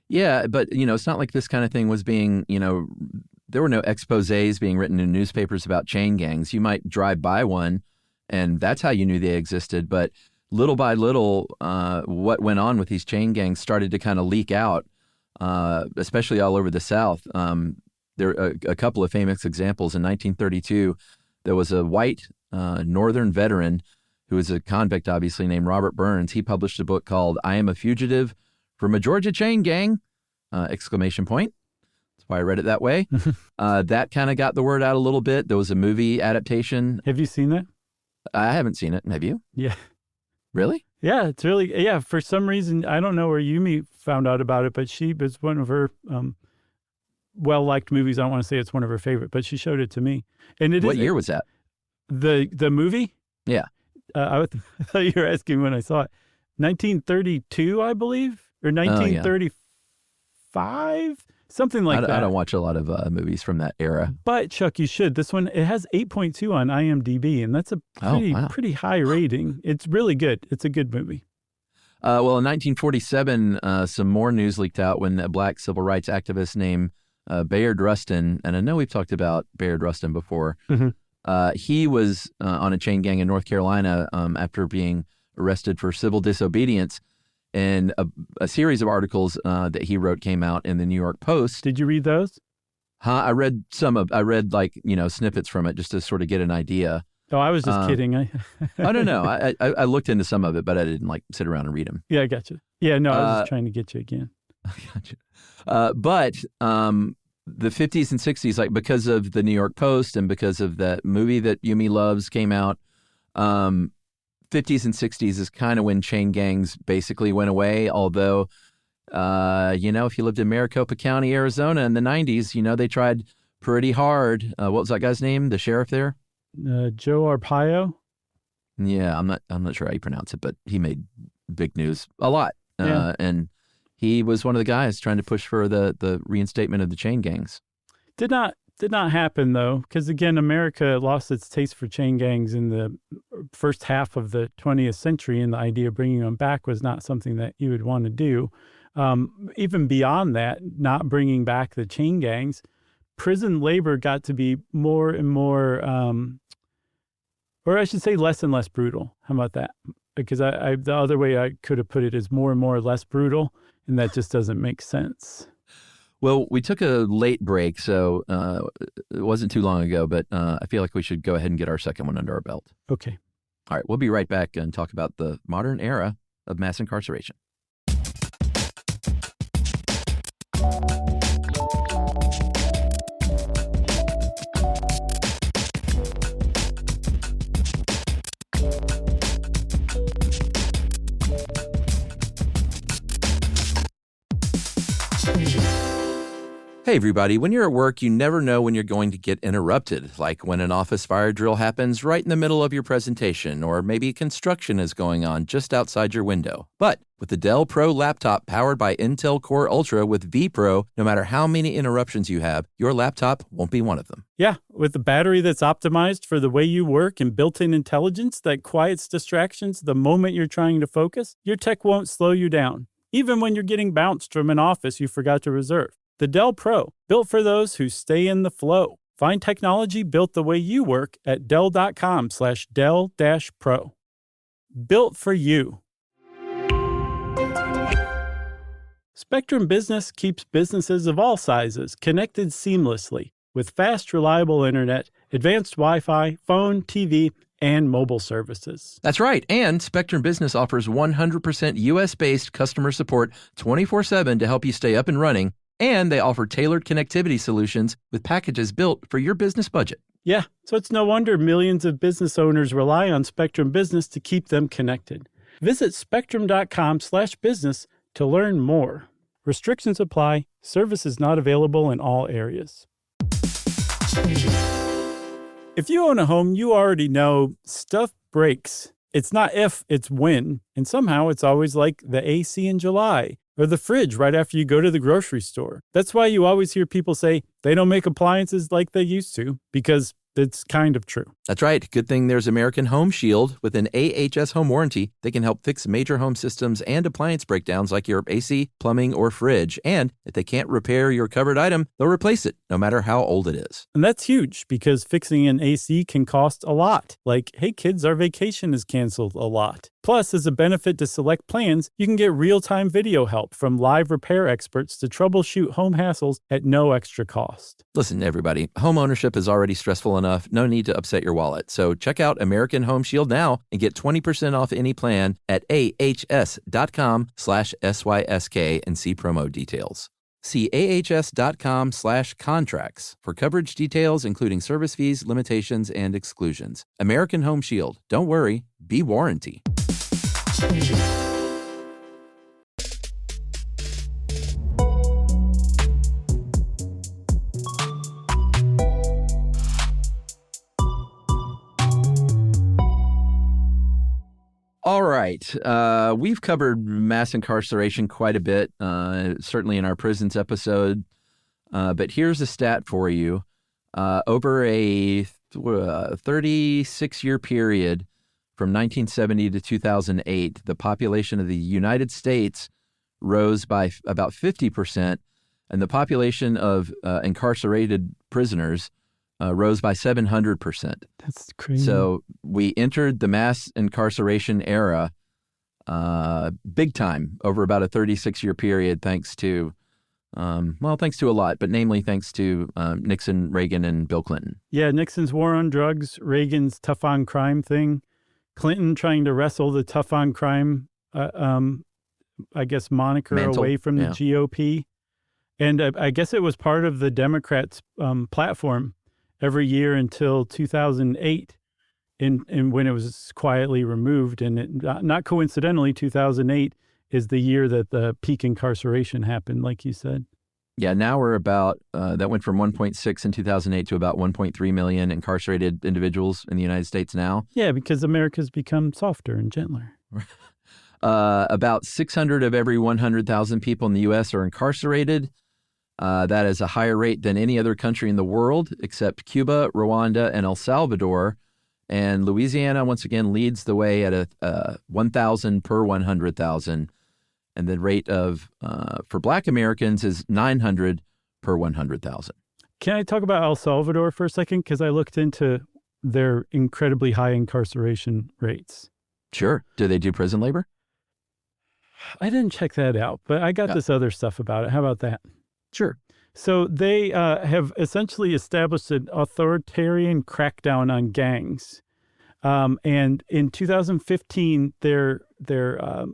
Speaker 3: Yeah, but, it's not like this kind of thing was being, there were no exposés being written in newspapers about chain gangs. You might drive by one, and that's how you knew they existed. But little by little, what went on with these chain gangs started to kind of leak out, especially all over the South. There are a couple of famous examples. In 1932, there was a white Northern veteran who is a convict, obviously, named Robert Burns. He published a book called I Am a Fugitive from a Georgia Chain Gang, exclamation point. That's why I read it that way. That kind of got the word out a little bit. There was a movie adaptation.
Speaker 2: Have you seen that?
Speaker 3: I haven't seen it. Have you?
Speaker 2: Yeah.
Speaker 3: Really?
Speaker 2: Yeah, it's really, yeah, for some reason, I don't know where Yumi found out about it, but she was one of her well-liked movies. I don't want to say it's one of her favorite, but she showed it to me. And it
Speaker 3: What year was that?
Speaker 2: The movie?
Speaker 3: Yeah.
Speaker 2: I thought you were asking when I saw it. 1932, I believe, or 1935, something like that.
Speaker 3: I don't watch a lot of movies from that era.
Speaker 2: But Chuck, you should. This one, it has 8.2 on IMDb, and that's a pretty high rating. It's really good. It's a good movie.
Speaker 3: Well, in 1947, some more news leaked out when a black civil rights activist named Bayard Rustin, and I know we've talked about Bayard Rustin before. He was on a chain gang in North Carolina after being arrested for civil disobedience. And a series of articles that he wrote came out in the New York Post.
Speaker 2: Did you read those?
Speaker 3: I read snippets from it just to sort of get an idea.
Speaker 2: Oh, I was just kidding.
Speaker 3: Oh, no. I looked into some of it, but I didn't sit around and read them.
Speaker 2: Yeah, I got you. Yeah, no, I was just trying to get you again.
Speaker 3: I got you. But the 50s and 60s, because of the New York Post and because of that movie that Yumi loves came out, 50s and 60s is kind of when chain gangs basically went away. Although, if you lived in Maricopa County, Arizona in the 90s, they tried pretty hard. What was that guy's name? The sheriff there?
Speaker 2: Joe Arpaio.
Speaker 3: Yeah, I'm not sure how you pronounce it, but he made big news a lot.
Speaker 2: Yeah.
Speaker 3: And he was one of the guys trying to push for the reinstatement of the chain gangs.
Speaker 2: Did not happen, though, because, again, America lost its taste for chain gangs in the first half of the 20th century, and the idea of bringing them back was not something that you would want to do. Even beyond that, not bringing back the chain gangs, prison labor got to be more and more, or I should say less and less brutal. How about that? Because the other way I could have put it is more and more less brutal, and that just doesn't make sense.
Speaker 3: Well, we took a late break, so it wasn't too long ago, but I feel like we should go ahead and get our second one under our belt.
Speaker 2: Okay.
Speaker 3: All right, we'll be right back and talk about the modern era of mass incarceration. Hey, everybody. When you're at work, you never know when you're going to get interrupted, like when an office fire drill happens right in the middle of your presentation, or maybe construction is going on just outside your window. But with the Dell Pro laptop powered by Intel Core Ultra with vPro, no matter how many interruptions you have, your laptop won't be one of them.
Speaker 2: Yeah, with a battery that's optimized for the way you work and built-in intelligence that quiets distractions the moment you're trying to focus, your tech won't slow you down, even when you're getting bounced from an office you forgot to reserve. The Dell Pro, built for those who stay in the flow. Find technology built the way you work at Dell.com/Dell-Pro. Built for you. Spectrum Business keeps businesses of all sizes connected seamlessly with fast, reliable internet, advanced Wi-Fi, phone, TV, and mobile services.
Speaker 3: That's right. And Spectrum Business offers 100% U.S.-based customer support 24/7 to help you stay up and running. And they offer tailored connectivity solutions with packages built for your business budget.
Speaker 2: Yeah, so it's no wonder millions of business owners rely on Spectrum Business to keep them connected. Visit spectrum.com/business to learn more. Restrictions apply. Service is not available in all areas. If you own a home, you already know stuff breaks. It's not if, it's when. And somehow it's always like the AC in July. Or the fridge right after you go to the grocery store. That's why you always hear people say they don't make appliances like they used to, because it's kind of true.
Speaker 3: That's right. Good thing there's American Home Shield. With an AHS home warranty, they can help fix major home systems and appliance breakdowns like your AC, plumbing, or fridge. And if they can't repair your covered item, they'll replace it, no matter how old it is.
Speaker 2: And that's huge, because fixing an AC can cost a lot. Like, hey kids, our vacation is canceled a lot. Plus, as a benefit to select plans, you can get real-time video help from live repair experts to troubleshoot home hassles at no extra cost.
Speaker 3: Listen, everybody, home ownership is already stressful enough. No need to upset your wallet. So check out American Home Shield now and get 20% off any plan at ahs.com/SYSK and see promo details. See ahs.com/contracts for coverage details, including service fees, limitations, and exclusions. American Home Shield. Don't worry, be warranty. All right. We've covered mass incarceration quite a bit, certainly in our prisons episode. But here's a stat for you. Over a 36-year period from 1970 to 2008, the population of the United States rose by about 50%, and the population of incarcerated prisoners rose by 700%.
Speaker 2: That's crazy.
Speaker 3: So we entered the mass incarceration era big time over about a 36-year period, thanks to a lot, but namely thanks to Nixon, Reagan, and Bill Clinton.
Speaker 2: Yeah, Nixon's war on drugs, Reagan's tough on crime thing, Clinton trying to wrestle the tough on crime, moniker
Speaker 3: Mantle,
Speaker 2: away from the
Speaker 3: yeah.
Speaker 2: GOP. And I guess it was part of the Democrats' platform every year until 2008, and when it was quietly removed. And not coincidentally, 2008 is the year that the peak incarceration happened, like you said.
Speaker 3: Yeah, now we're about, that went from 1.6 in 2008 to about 1.3 million incarcerated individuals in the United States now.
Speaker 2: Yeah, because America's become softer and gentler.
Speaker 3: About 600 of every 100,000 people in the U.S. are incarcerated. That is a higher rate than any other country in the world except Cuba, Rwanda, and El Salvador. And Louisiana, once again, leads the way at 1,000 per 100,000. And the rate of for Black Americans is 900 per 100,000.
Speaker 2: Can I talk about El Salvador for a second? Because I looked into their incredibly high incarceration rates.
Speaker 3: Sure. Do they do prison labor?
Speaker 2: I didn't check that out, but I got this other stuff about it. How about that?
Speaker 3: Sure.
Speaker 2: So they have essentially established an authoritarian crackdown on gangs. And in 2015, their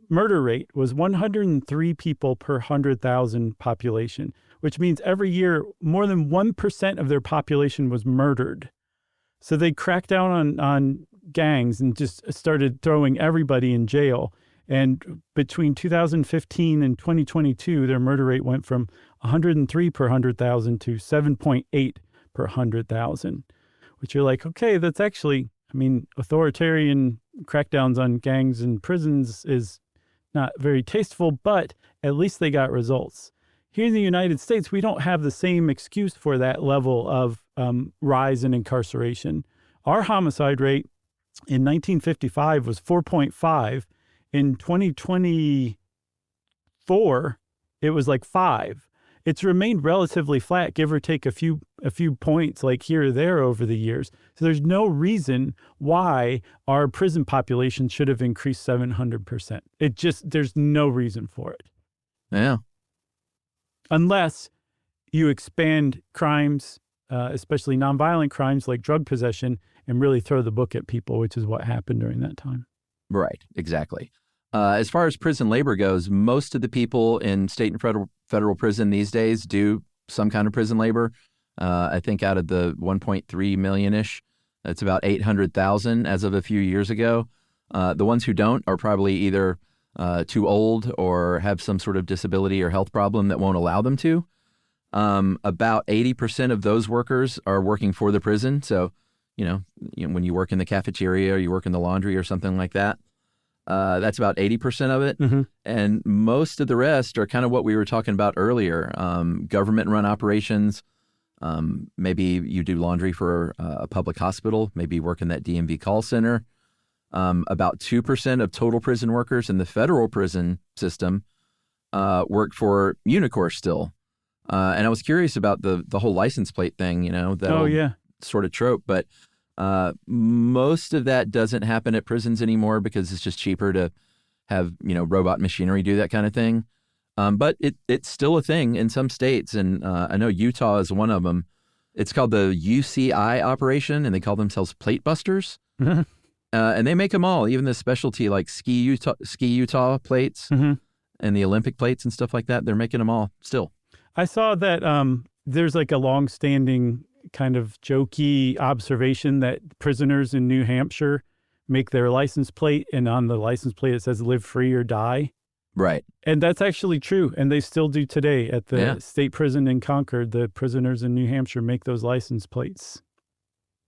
Speaker 2: murder rate was 103 people per 100,000 population, which means every year more than 1% of their population was murdered. So they cracked down on gangs and just started throwing everybody in jail. And between 2015 and 2022, their murder rate went from 103 per 100,000 to 7.8 per 100,000, which you're like, okay, that's actually, authoritarian crackdowns on gangs and prisons is not very tasteful, but at least they got results. Here in the United States, we don't have the same excuse for that level of rise in incarceration. Our homicide rate in 1955 was 4.5. In 2024, it was like 5. It's remained relatively flat, give or take a few points, like here or there over the years. So there's no reason why our prison population should have increased 700%. There's no reason for it.
Speaker 3: Yeah.
Speaker 2: Unless you expand crimes, especially nonviolent crimes like drug possession, and really throw the book at people, which is what happened during that time.
Speaker 3: Right. Exactly. As far as prison labor goes, most of the people in state and federal prison these days do some kind of prison labor. I think out of the 1.3 million-ish, that's about 800,000 as of a few years ago. The ones who don't are probably either too old or have some sort of disability or health problem that won't allow them to. About 80% of those workers are working for the prison. So, when you work in the cafeteria or you work in the laundry or something like that, that's about 80% of it.
Speaker 2: Mm-hmm.
Speaker 3: And most of the rest are kind of what we were talking about earlier. Government-run operations. Maybe you do laundry for a public hospital. Maybe you work in that DMV call center. About 2% of total prison workers in the federal prison system work for Unicor still. And I was curious about the whole license plate thing, that
Speaker 2: Oh, yeah.
Speaker 3: sort of trope. But Most of that doesn't happen at prisons anymore because it's just cheaper to have, robot machinery do that kind of thing. But it's still a thing in some states. And I know Utah is one of them. It's called the UCI operation, and they call themselves plate busters. And they make them all, even the specialty like Ski Utah plates and the Olympic plates and stuff like that. They're making them all still.
Speaker 2: I saw that there's like a long-standing kind of jokey observation that prisoners in New Hampshire make their license plate, and on the license plate it says "Live free or die."
Speaker 3: Right.
Speaker 2: And that's actually true. And they still do today at the state prison in Concord. The prisoners in New Hampshire make those license plates.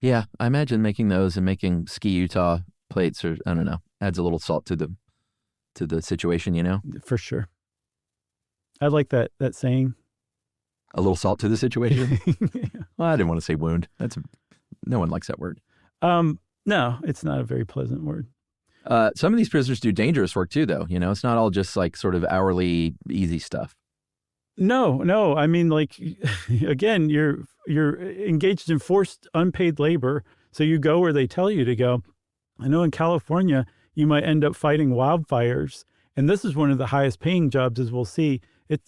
Speaker 3: Yeah, I imagine making those and making Ski Utah plates, or I don't know, adds a little salt to the situation,
Speaker 2: For sure. I like that saying.
Speaker 3: A little salt to the situation. Well, I didn't want to say wound. No one likes that word.
Speaker 2: No, it's not a very pleasant word.
Speaker 3: Some of these prisoners do dangerous work too, though. It's not all just like sort of hourly, easy stuff.
Speaker 2: No. I mean, like, again, you're engaged in forced unpaid labor. So you go where they tell you to go. I know in California, you might end up fighting wildfires. And this is one of the highest paying jobs, as we'll see.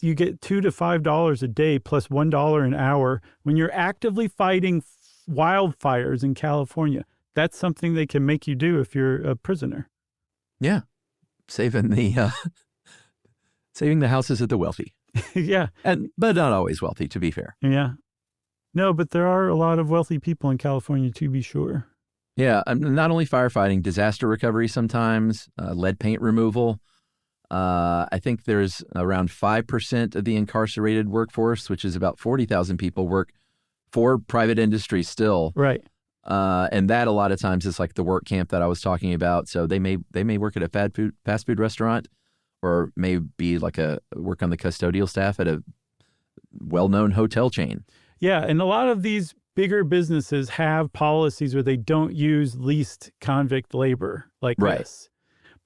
Speaker 2: You get $2 to $5 a day plus $1 an hour when you're actively fighting wildfires in California. That's something they can make you do if you're a prisoner.
Speaker 3: Yeah. Saving the houses of the wealthy.
Speaker 2: Yeah.
Speaker 3: But not always wealthy, to be fair.
Speaker 2: Yeah. No, but there are a lot of wealthy people in California, to be sure.
Speaker 3: Yeah. Not only firefighting, disaster recovery sometimes, lead paint removal. I think there's around 5% of the incarcerated workforce, which is about 40,000 people, work for private industry still.
Speaker 2: Right.
Speaker 3: And that a lot of times is like the work camp that I was talking about. So they may work at a fast food restaurant, or may be like work on the custodial staff at a well-known hotel chain.
Speaker 2: Yeah, and a lot of these bigger businesses have policies where they don't use leased convict labor like this.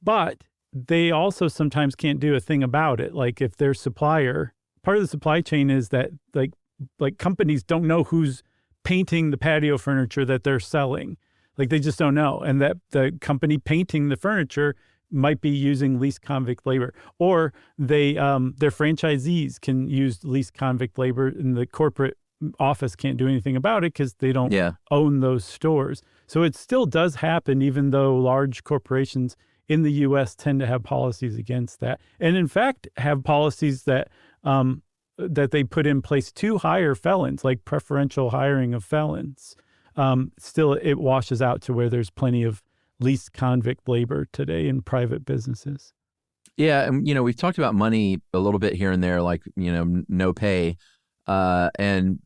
Speaker 2: But they also sometimes can't do a thing about it. Like if their supplier, part of the supply chain is that like companies don't know who's painting the patio furniture that they're selling. Like they just don't know. And that the company painting the furniture might be using leased convict labor, or their franchisees can use leased convict labor, and the corporate office can't do anything about it because they don't own those stores. So it still does happen, even though large corporations in the U.S. tend to have policies against that, and in fact have policies that they put in place to hire felons, like preferential hiring of felons. Still, it washes out to where there's plenty of leased convict labor today in private businesses.
Speaker 3: Yeah, and we've talked about money a little bit here and there, like no pay, and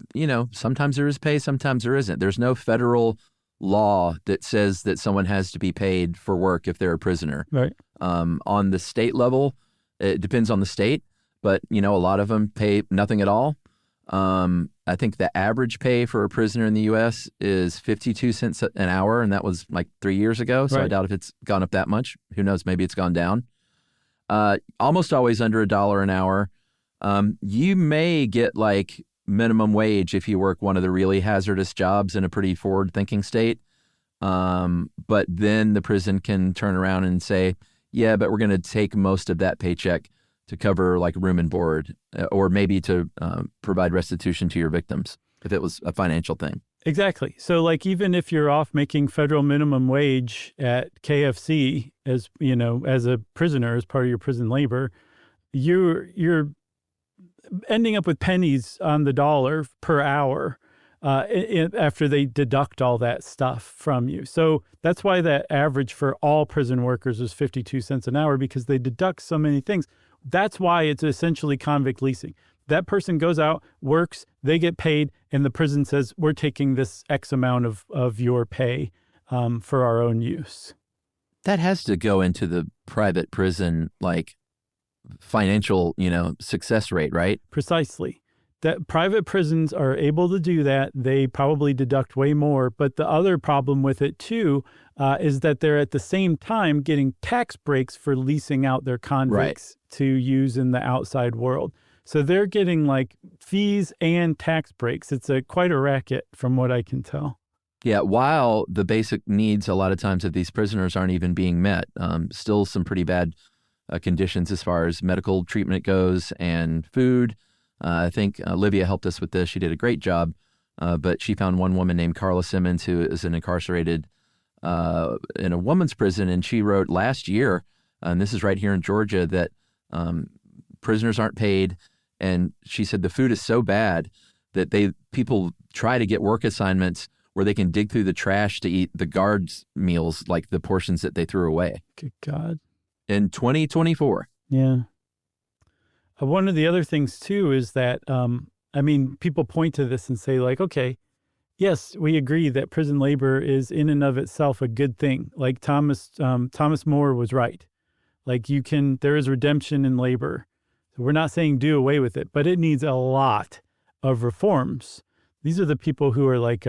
Speaker 3: sometimes there is pay, sometimes there isn't. There's no federal law that says that someone has to be paid for work if they're a prisoner.
Speaker 2: Right.
Speaker 3: On the state level, it depends on the state, but a lot of them pay nothing at all. I think the average pay for a prisoner in the U.S. is 52 cents an hour, and that was like 3 years ago. So I doubt if it's gone up that much. Who knows? Maybe it's gone down. Almost always under $1 an hour. You may get like minimum wage if you work one of the really hazardous jobs in a pretty forward-thinking state. But then the prison can turn around and say, yeah, but we're going to take most of that paycheck to cover like room and board, or maybe to provide restitution to your victims if it was a financial thing.
Speaker 2: Exactly. So like even if you're off making federal minimum wage at KFC as a prisoner, as part of your prison labor, you're ending up with pennies on the dollar per hour after they deduct all that stuff from you. So that's why that average for all prison workers is 52 cents an hour, because they deduct so many things. That's why it's essentially convict leasing. That person goes out, works, they get paid, and the prison says, we're taking this X amount of your pay for our own use.
Speaker 3: That has to go into the private prison, like financial, success rate, right?
Speaker 2: Precisely. That private prisons are able to do that. They probably deduct way more. But the other problem with it, too, is that they're at the same time getting tax breaks for leasing out their convicts to use in the outside world. So they're getting like fees and tax breaks. It's quite a racket from what I can tell.
Speaker 3: Yeah, while the basic needs a lot of times of these prisoners aren't even being met, still some pretty bad conditions as far as medical treatment goes and food. I think Olivia helped us with this. She did a great job, but she found one woman named Carla Simmons who is an incarcerated in a woman's prison, and she wrote last year, and this is right here in Georgia, that prisoners aren't paid, and she said the food is so bad that people try to get work assignments where they can dig through the trash to eat the guards' meals, like the portions that they threw away.
Speaker 2: Good God.
Speaker 3: In 2024.
Speaker 2: Yeah. One of the other things, too, is that, people point to this and say, like, okay, yes, we agree that prison labor is in and of itself a good thing. Like Thomas More was right. Like there is redemption in labor. So we're not saying do away with it, but it needs a lot of reforms. These are the people who are like,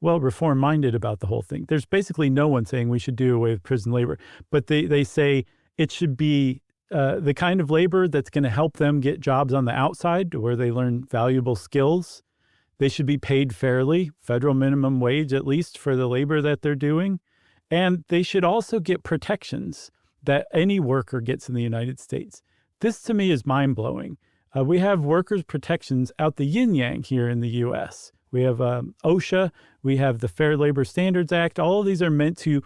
Speaker 2: reform-minded about the whole thing. There's basically no one saying we should do away with prison labor, but they say it should be the kind of labor that's going to help them get jobs on the outside where they learn valuable skills. They should be paid fairly, federal minimum wage at least for the labor that they're doing. And they should also get protections that any worker gets in the United States. This to me is mind-blowing. We have workers' protections out the yin-yang here in the U.S. We have OSHA, we have the Fair Labor Standards Act. All of these are meant to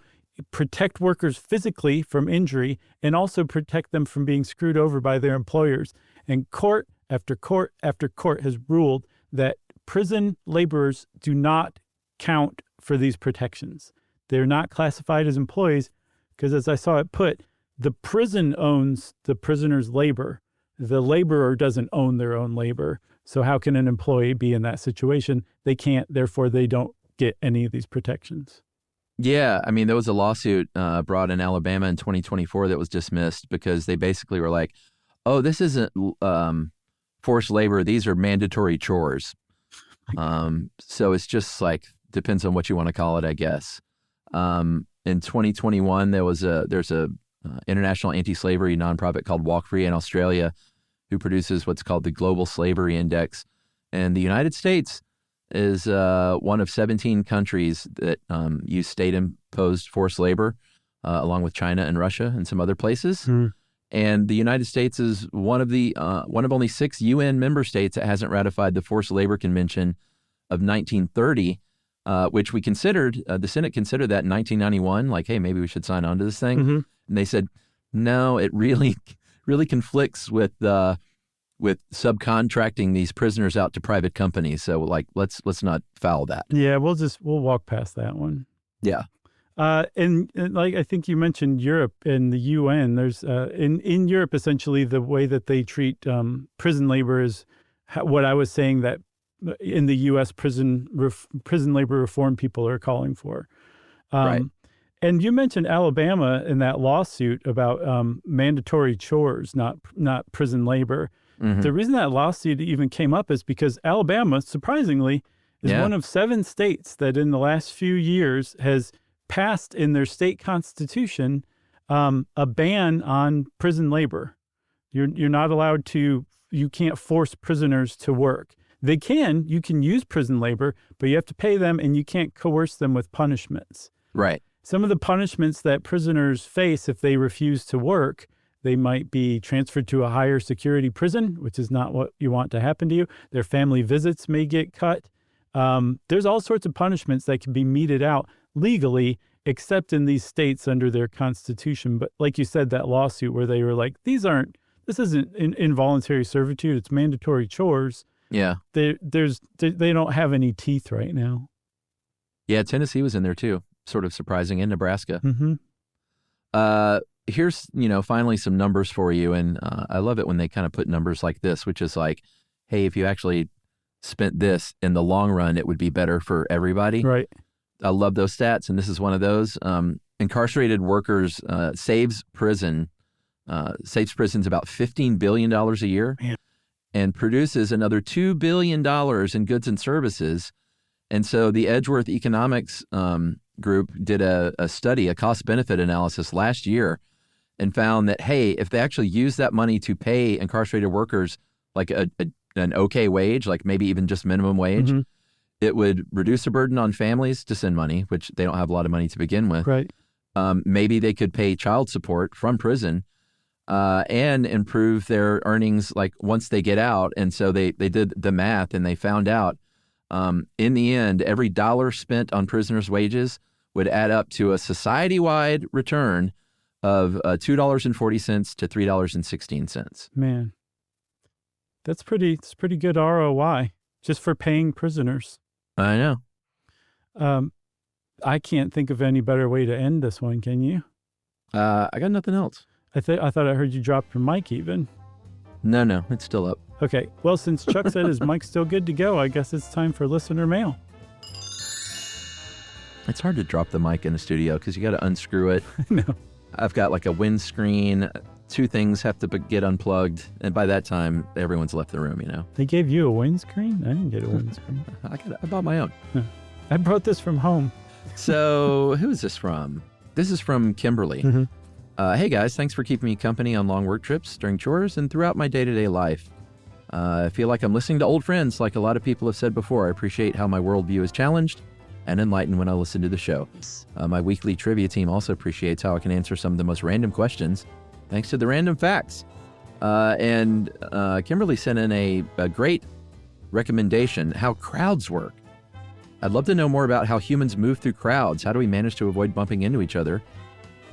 Speaker 2: protect workers physically from injury and also protect them from being screwed over by their employers. And court after court after court has ruled that prison laborers do not count for these protections. They're not classified as employees because, as I saw it put, the prison owns the prisoner's labor. The laborer doesn't own their own labor. So how can an employee be in that situation? They can't, therefore they don't get any of these protections.
Speaker 3: Yeah, there was a lawsuit brought in Alabama in 2024 that was dismissed because they basically were like, oh, this isn't forced labor. These are mandatory chores. So it's just like, depends on what you want to call it, I guess. In 2021, there's a international anti-slavery nonprofit called Walk Free in Australia who produces what's called the Global Slavery Index. And the United States is one of 17 countries that use state-imposed forced labor, along with China and Russia and some other places. And the United States is one of only 6 UN member states that hasn't ratified the Forced Labor Convention of 1930, which we considered, the Senate considered that in 1991, like, hey, maybe we should sign on to this thing. Mm-hmm. And they said, no, it really conflicts with subcontracting these prisoners out to private companies. So, like, let's not foul that.
Speaker 2: Yeah, we'll walk past that one.
Speaker 3: Yeah.
Speaker 2: And like I think you mentioned Europe and the UN. There's in Europe, essentially the way that they treat prison labor is what I was saying that in the U.S. prison labor reform people are calling for.
Speaker 3: Right.
Speaker 2: And you mentioned Alabama in that lawsuit about mandatory chores, not prison labor. Mm-hmm. The reason that lawsuit even came up is because Alabama, surprisingly, is one of 7 states that in the last few years has passed in their state constitution a ban on prison labor. You're not allowed to. You can't force prisoners to work. You can use prison labor, but you have to pay them, and you can't coerce them with punishments.
Speaker 3: Right.
Speaker 2: Some of the punishments that prisoners face if they refuse to work, they might be transferred to a higher security prison, which is not what you want to happen to you. Their family visits may get cut. There's all sorts of punishments that can be meted out legally, except in these states under their constitution. But like you said, that lawsuit where they were like, this isn't involuntary servitude, it's mandatory chores.
Speaker 3: Yeah.
Speaker 2: They don't have any teeth right now.
Speaker 3: Yeah, Tennessee was in there too, sort of surprising, in Nebraska.
Speaker 2: Mm-hmm.
Speaker 3: Here's, finally some numbers for you. And I love it when they kind of put numbers like this, which is like, hey, if you actually spent this in the long run, it would be better for everybody.
Speaker 2: Right.
Speaker 3: I love those stats. And this is one of those. Incarcerated workers saves prisons about $15 billion a year. Man. And produces another $2 billion in goods and services. And so the Edgeworth Economics group did a study, a cost-benefit analysis last year, and found that, hey, if they actually use that money to pay incarcerated workers like an okay wage, like maybe even just minimum wage, mm-hmm. It would reduce the burden on families to send money, which they don't have a lot of money to begin with.
Speaker 2: Right.
Speaker 3: Maybe they could pay child support from prison and improve their earnings like once they get out. And so they did the math and they found out in the end, every dollar spent on prisoners' wages would add up to a society-wide return of $2.40 to $3.16.
Speaker 2: Man, it's pretty good ROI just for paying prisoners.
Speaker 3: I know.
Speaker 2: I can't think of any better way to end this one. Can you?
Speaker 3: I got nothing else.
Speaker 2: I thought I heard you drop your mic even.
Speaker 3: No, it's still up.
Speaker 2: Okay. Well, since Chuck said his mic's still good to go, I guess it's time for listener mail.
Speaker 3: It's hard to drop the mic in the studio because you got to unscrew it.
Speaker 2: No.
Speaker 3: I've got like a windscreen. 2 things have to get unplugged. And by that time, everyone's left the room, you know.
Speaker 2: They gave you a windscreen? I didn't get a windscreen.
Speaker 3: I bought my own.
Speaker 2: I brought this from home.
Speaker 3: So who is this from? This is from Kimberly.
Speaker 2: Mm-hmm.
Speaker 3: Hey guys, thanks for keeping me company on long work trips, during chores, and throughout my day-to-day life. I feel like I'm listening to old friends, like a lot of people have said before. I appreciate how my worldview is challenged and enlightened when I listen to the show. My weekly trivia team also appreciates how I can answer some of the most random questions, thanks to the random facts. And Kimberly sent in a great recommendation, how crowds work. I'd love to know more about how humans move through crowds. How do we manage to avoid bumping into each other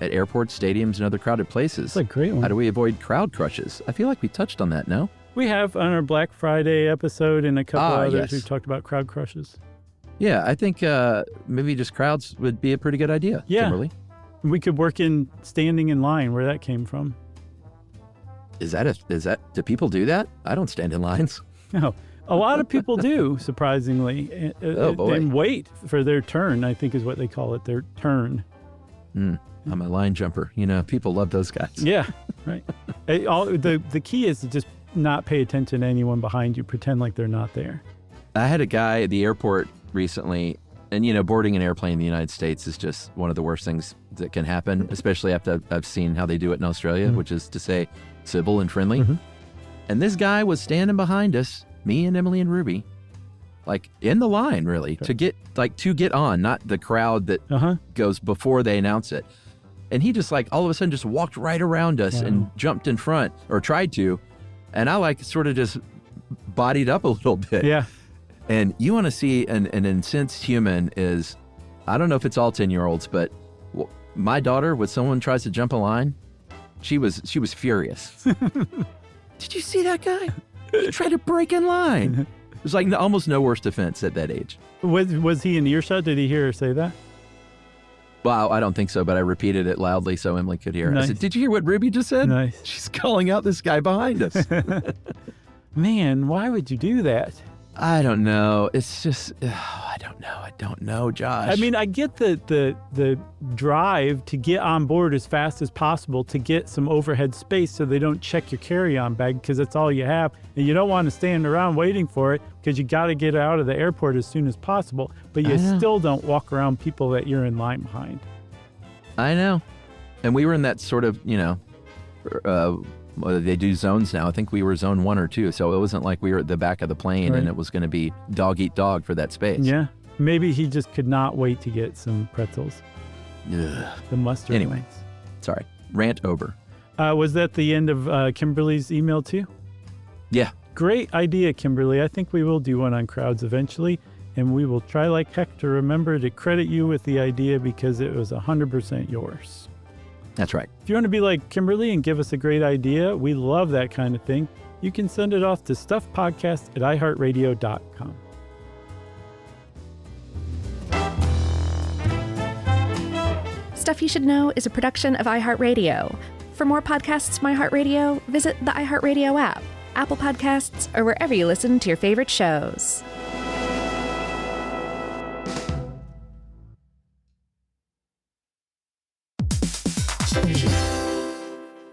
Speaker 3: at airports, stadiums, and other crowded places?
Speaker 2: That's a great one.
Speaker 3: How do we avoid crowd crushes? I feel like we touched on that, no?
Speaker 2: We have on our Black Friday episode and a couple others.
Speaker 3: Yes.
Speaker 2: We've talked about crowd crushes.
Speaker 3: Yeah, I think maybe just crowds would be a pretty good idea,
Speaker 2: Yeah.
Speaker 3: Kimberly.
Speaker 2: We could work in standing in line, where that came from.
Speaker 3: Is that do people do that? I don't stand in lines.
Speaker 2: No, a lot of people do, surprisingly.
Speaker 3: Oh, boy.
Speaker 2: And wait for their turn, I think is what they call it, their turn.
Speaker 3: I'm a line jumper. You know, people love those guys.
Speaker 2: Yeah, right. The key is to just not pay attention to anyone behind you. Pretend like they're not there.
Speaker 3: I had a guy at the airport recently, and, you know, boarding an airplane in the United States is just one of the worst things that can happen, especially after I've seen how they do it in Australia, which is to say civil and friendly. And this guy was standing behind us, me and Emily and Ruby, like in the line, really, to get on, not the crowd that goes before they announce it. And he just like all of a sudden just walked right around us and jumped in front, or tried to. And I like sort of just bodied up a little bit.
Speaker 2: Yeah.
Speaker 3: And you want to see an incensed human is, I don't know if it's all 10-year-olds, but my daughter, when someone tries to jump a line, she was furious. Did you see that guy? He tried to break in line. It was like almost no worse offense at that age.
Speaker 2: Was he in earshot? Did he hear her say that?
Speaker 3: Well, I don't think so, but I repeated it loudly so Emily could hear.
Speaker 2: Nice.
Speaker 3: I said, did you hear what Ruby just said?
Speaker 2: Nice.
Speaker 3: She's calling out this guy behind us.
Speaker 2: Man, why would you do that?
Speaker 3: I don't know. It's just, I don't know, Josh.
Speaker 2: I mean, I get the drive to get on board as fast as possible to get some overhead space so they don't check your carry-on bag, because that's all you have. And you don't want to stand around waiting for it because you got to get out of the airport as soon as possible. But you still don't walk around people that you're in line behind.
Speaker 3: I know. And we were in that sort of, you know, they do zones now. I think we were zone 1 or 2. So it wasn't like we were at the back of the plane and it was going to be dog eat dog for that space.
Speaker 2: Yeah. Maybe he just could not wait to get some pretzels.
Speaker 3: Ugh.
Speaker 2: The mustard.
Speaker 3: Anyway,
Speaker 2: ones.
Speaker 3: sorry. Rant over.
Speaker 2: Was that the end of Kimberly's email too?
Speaker 3: Yeah.
Speaker 2: Great idea, Kimberly. I think we will do one on crowds eventually. And we will try like heck to remember to credit you with the idea because it was 100% yours.
Speaker 3: That's right.
Speaker 2: If you want to be like Kimberly and give us a great idea, we love that kind of thing. You can send it off to stuffpodcast@iheartradio.com.
Speaker 7: Stuff You Should Know is a production of iHeartRadio. For more podcasts from iHeartRadio, visit the iHeartRadio app, Apple Podcasts, or wherever you listen to your favorite shows.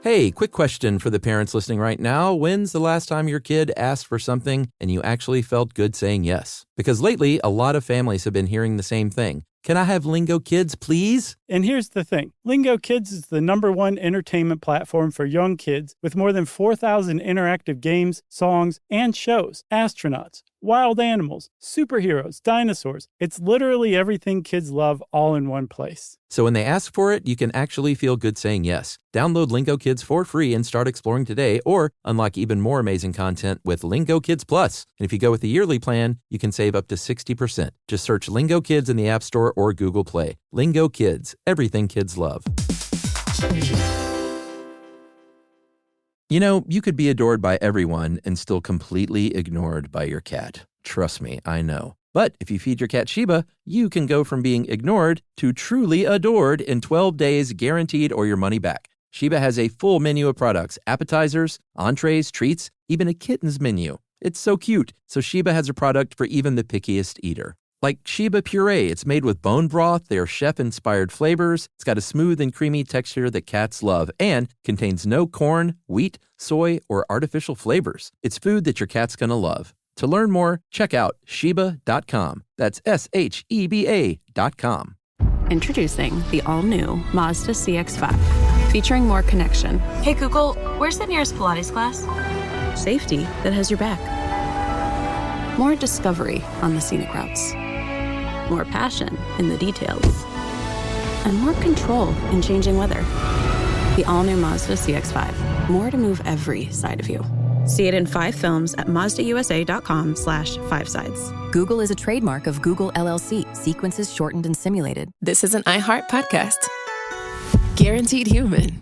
Speaker 3: Hey, quick question for the parents listening right now. When's the last time your kid asked for something and you actually felt good saying yes? Because lately, a lot of families have been hearing the same thing. Can I have Lingo Kids, please?
Speaker 2: And here's the thing. Lingo Kids is the #1 entertainment platform for young kids with more than 4,000 interactive games, songs, and shows. Astronauts, wild animals, superheroes, dinosaurs. It's literally everything kids love all in one place.
Speaker 3: So when they ask for it, you can actually feel good saying yes. Download Lingo Kids for free and start exploring today, or unlock even more amazing content with Lingo Kids Plus. And if you go with the yearly plan, you can save up to 60%. Just search Lingo Kids in the App Store or Google Play. Lingo Kids, everything kids love. You know, you could be adored by everyone and still completely ignored by your cat. Trust me, I know. But if you feed your cat Sheba, you can go from being ignored to truly adored in 12 days, guaranteed, or your money back. Sheba has a full menu of products, appetizers, entrees, treats, even a kitten's menu. It's so cute. So Sheba has a product for even the pickiest eater. Like Sheba Puree, it's made with bone broth, they are chef-inspired flavors, it's got a smooth and creamy texture that cats love, and contains no corn, wheat, soy, or artificial flavors. It's food that your cat's gonna love. To learn more, check out Sheba.com. That's SHEBA.com.
Speaker 4: Introducing the all-new Mazda CX-5, featuring more connection,
Speaker 5: Hey Google, where's the nearest Pilates class?
Speaker 4: safety that has your back, more discovery on the scenic routes, more passion in the details, and more control in changing weather. The all-new Mazda CX-5, more to move every side of you. See it in 5 films at MazdaUSA.com/5sides.
Speaker 6: Google is a trademark of Google LLC. Sequences shortened and simulated.
Speaker 1: This is an iHeart podcast. Guaranteed human.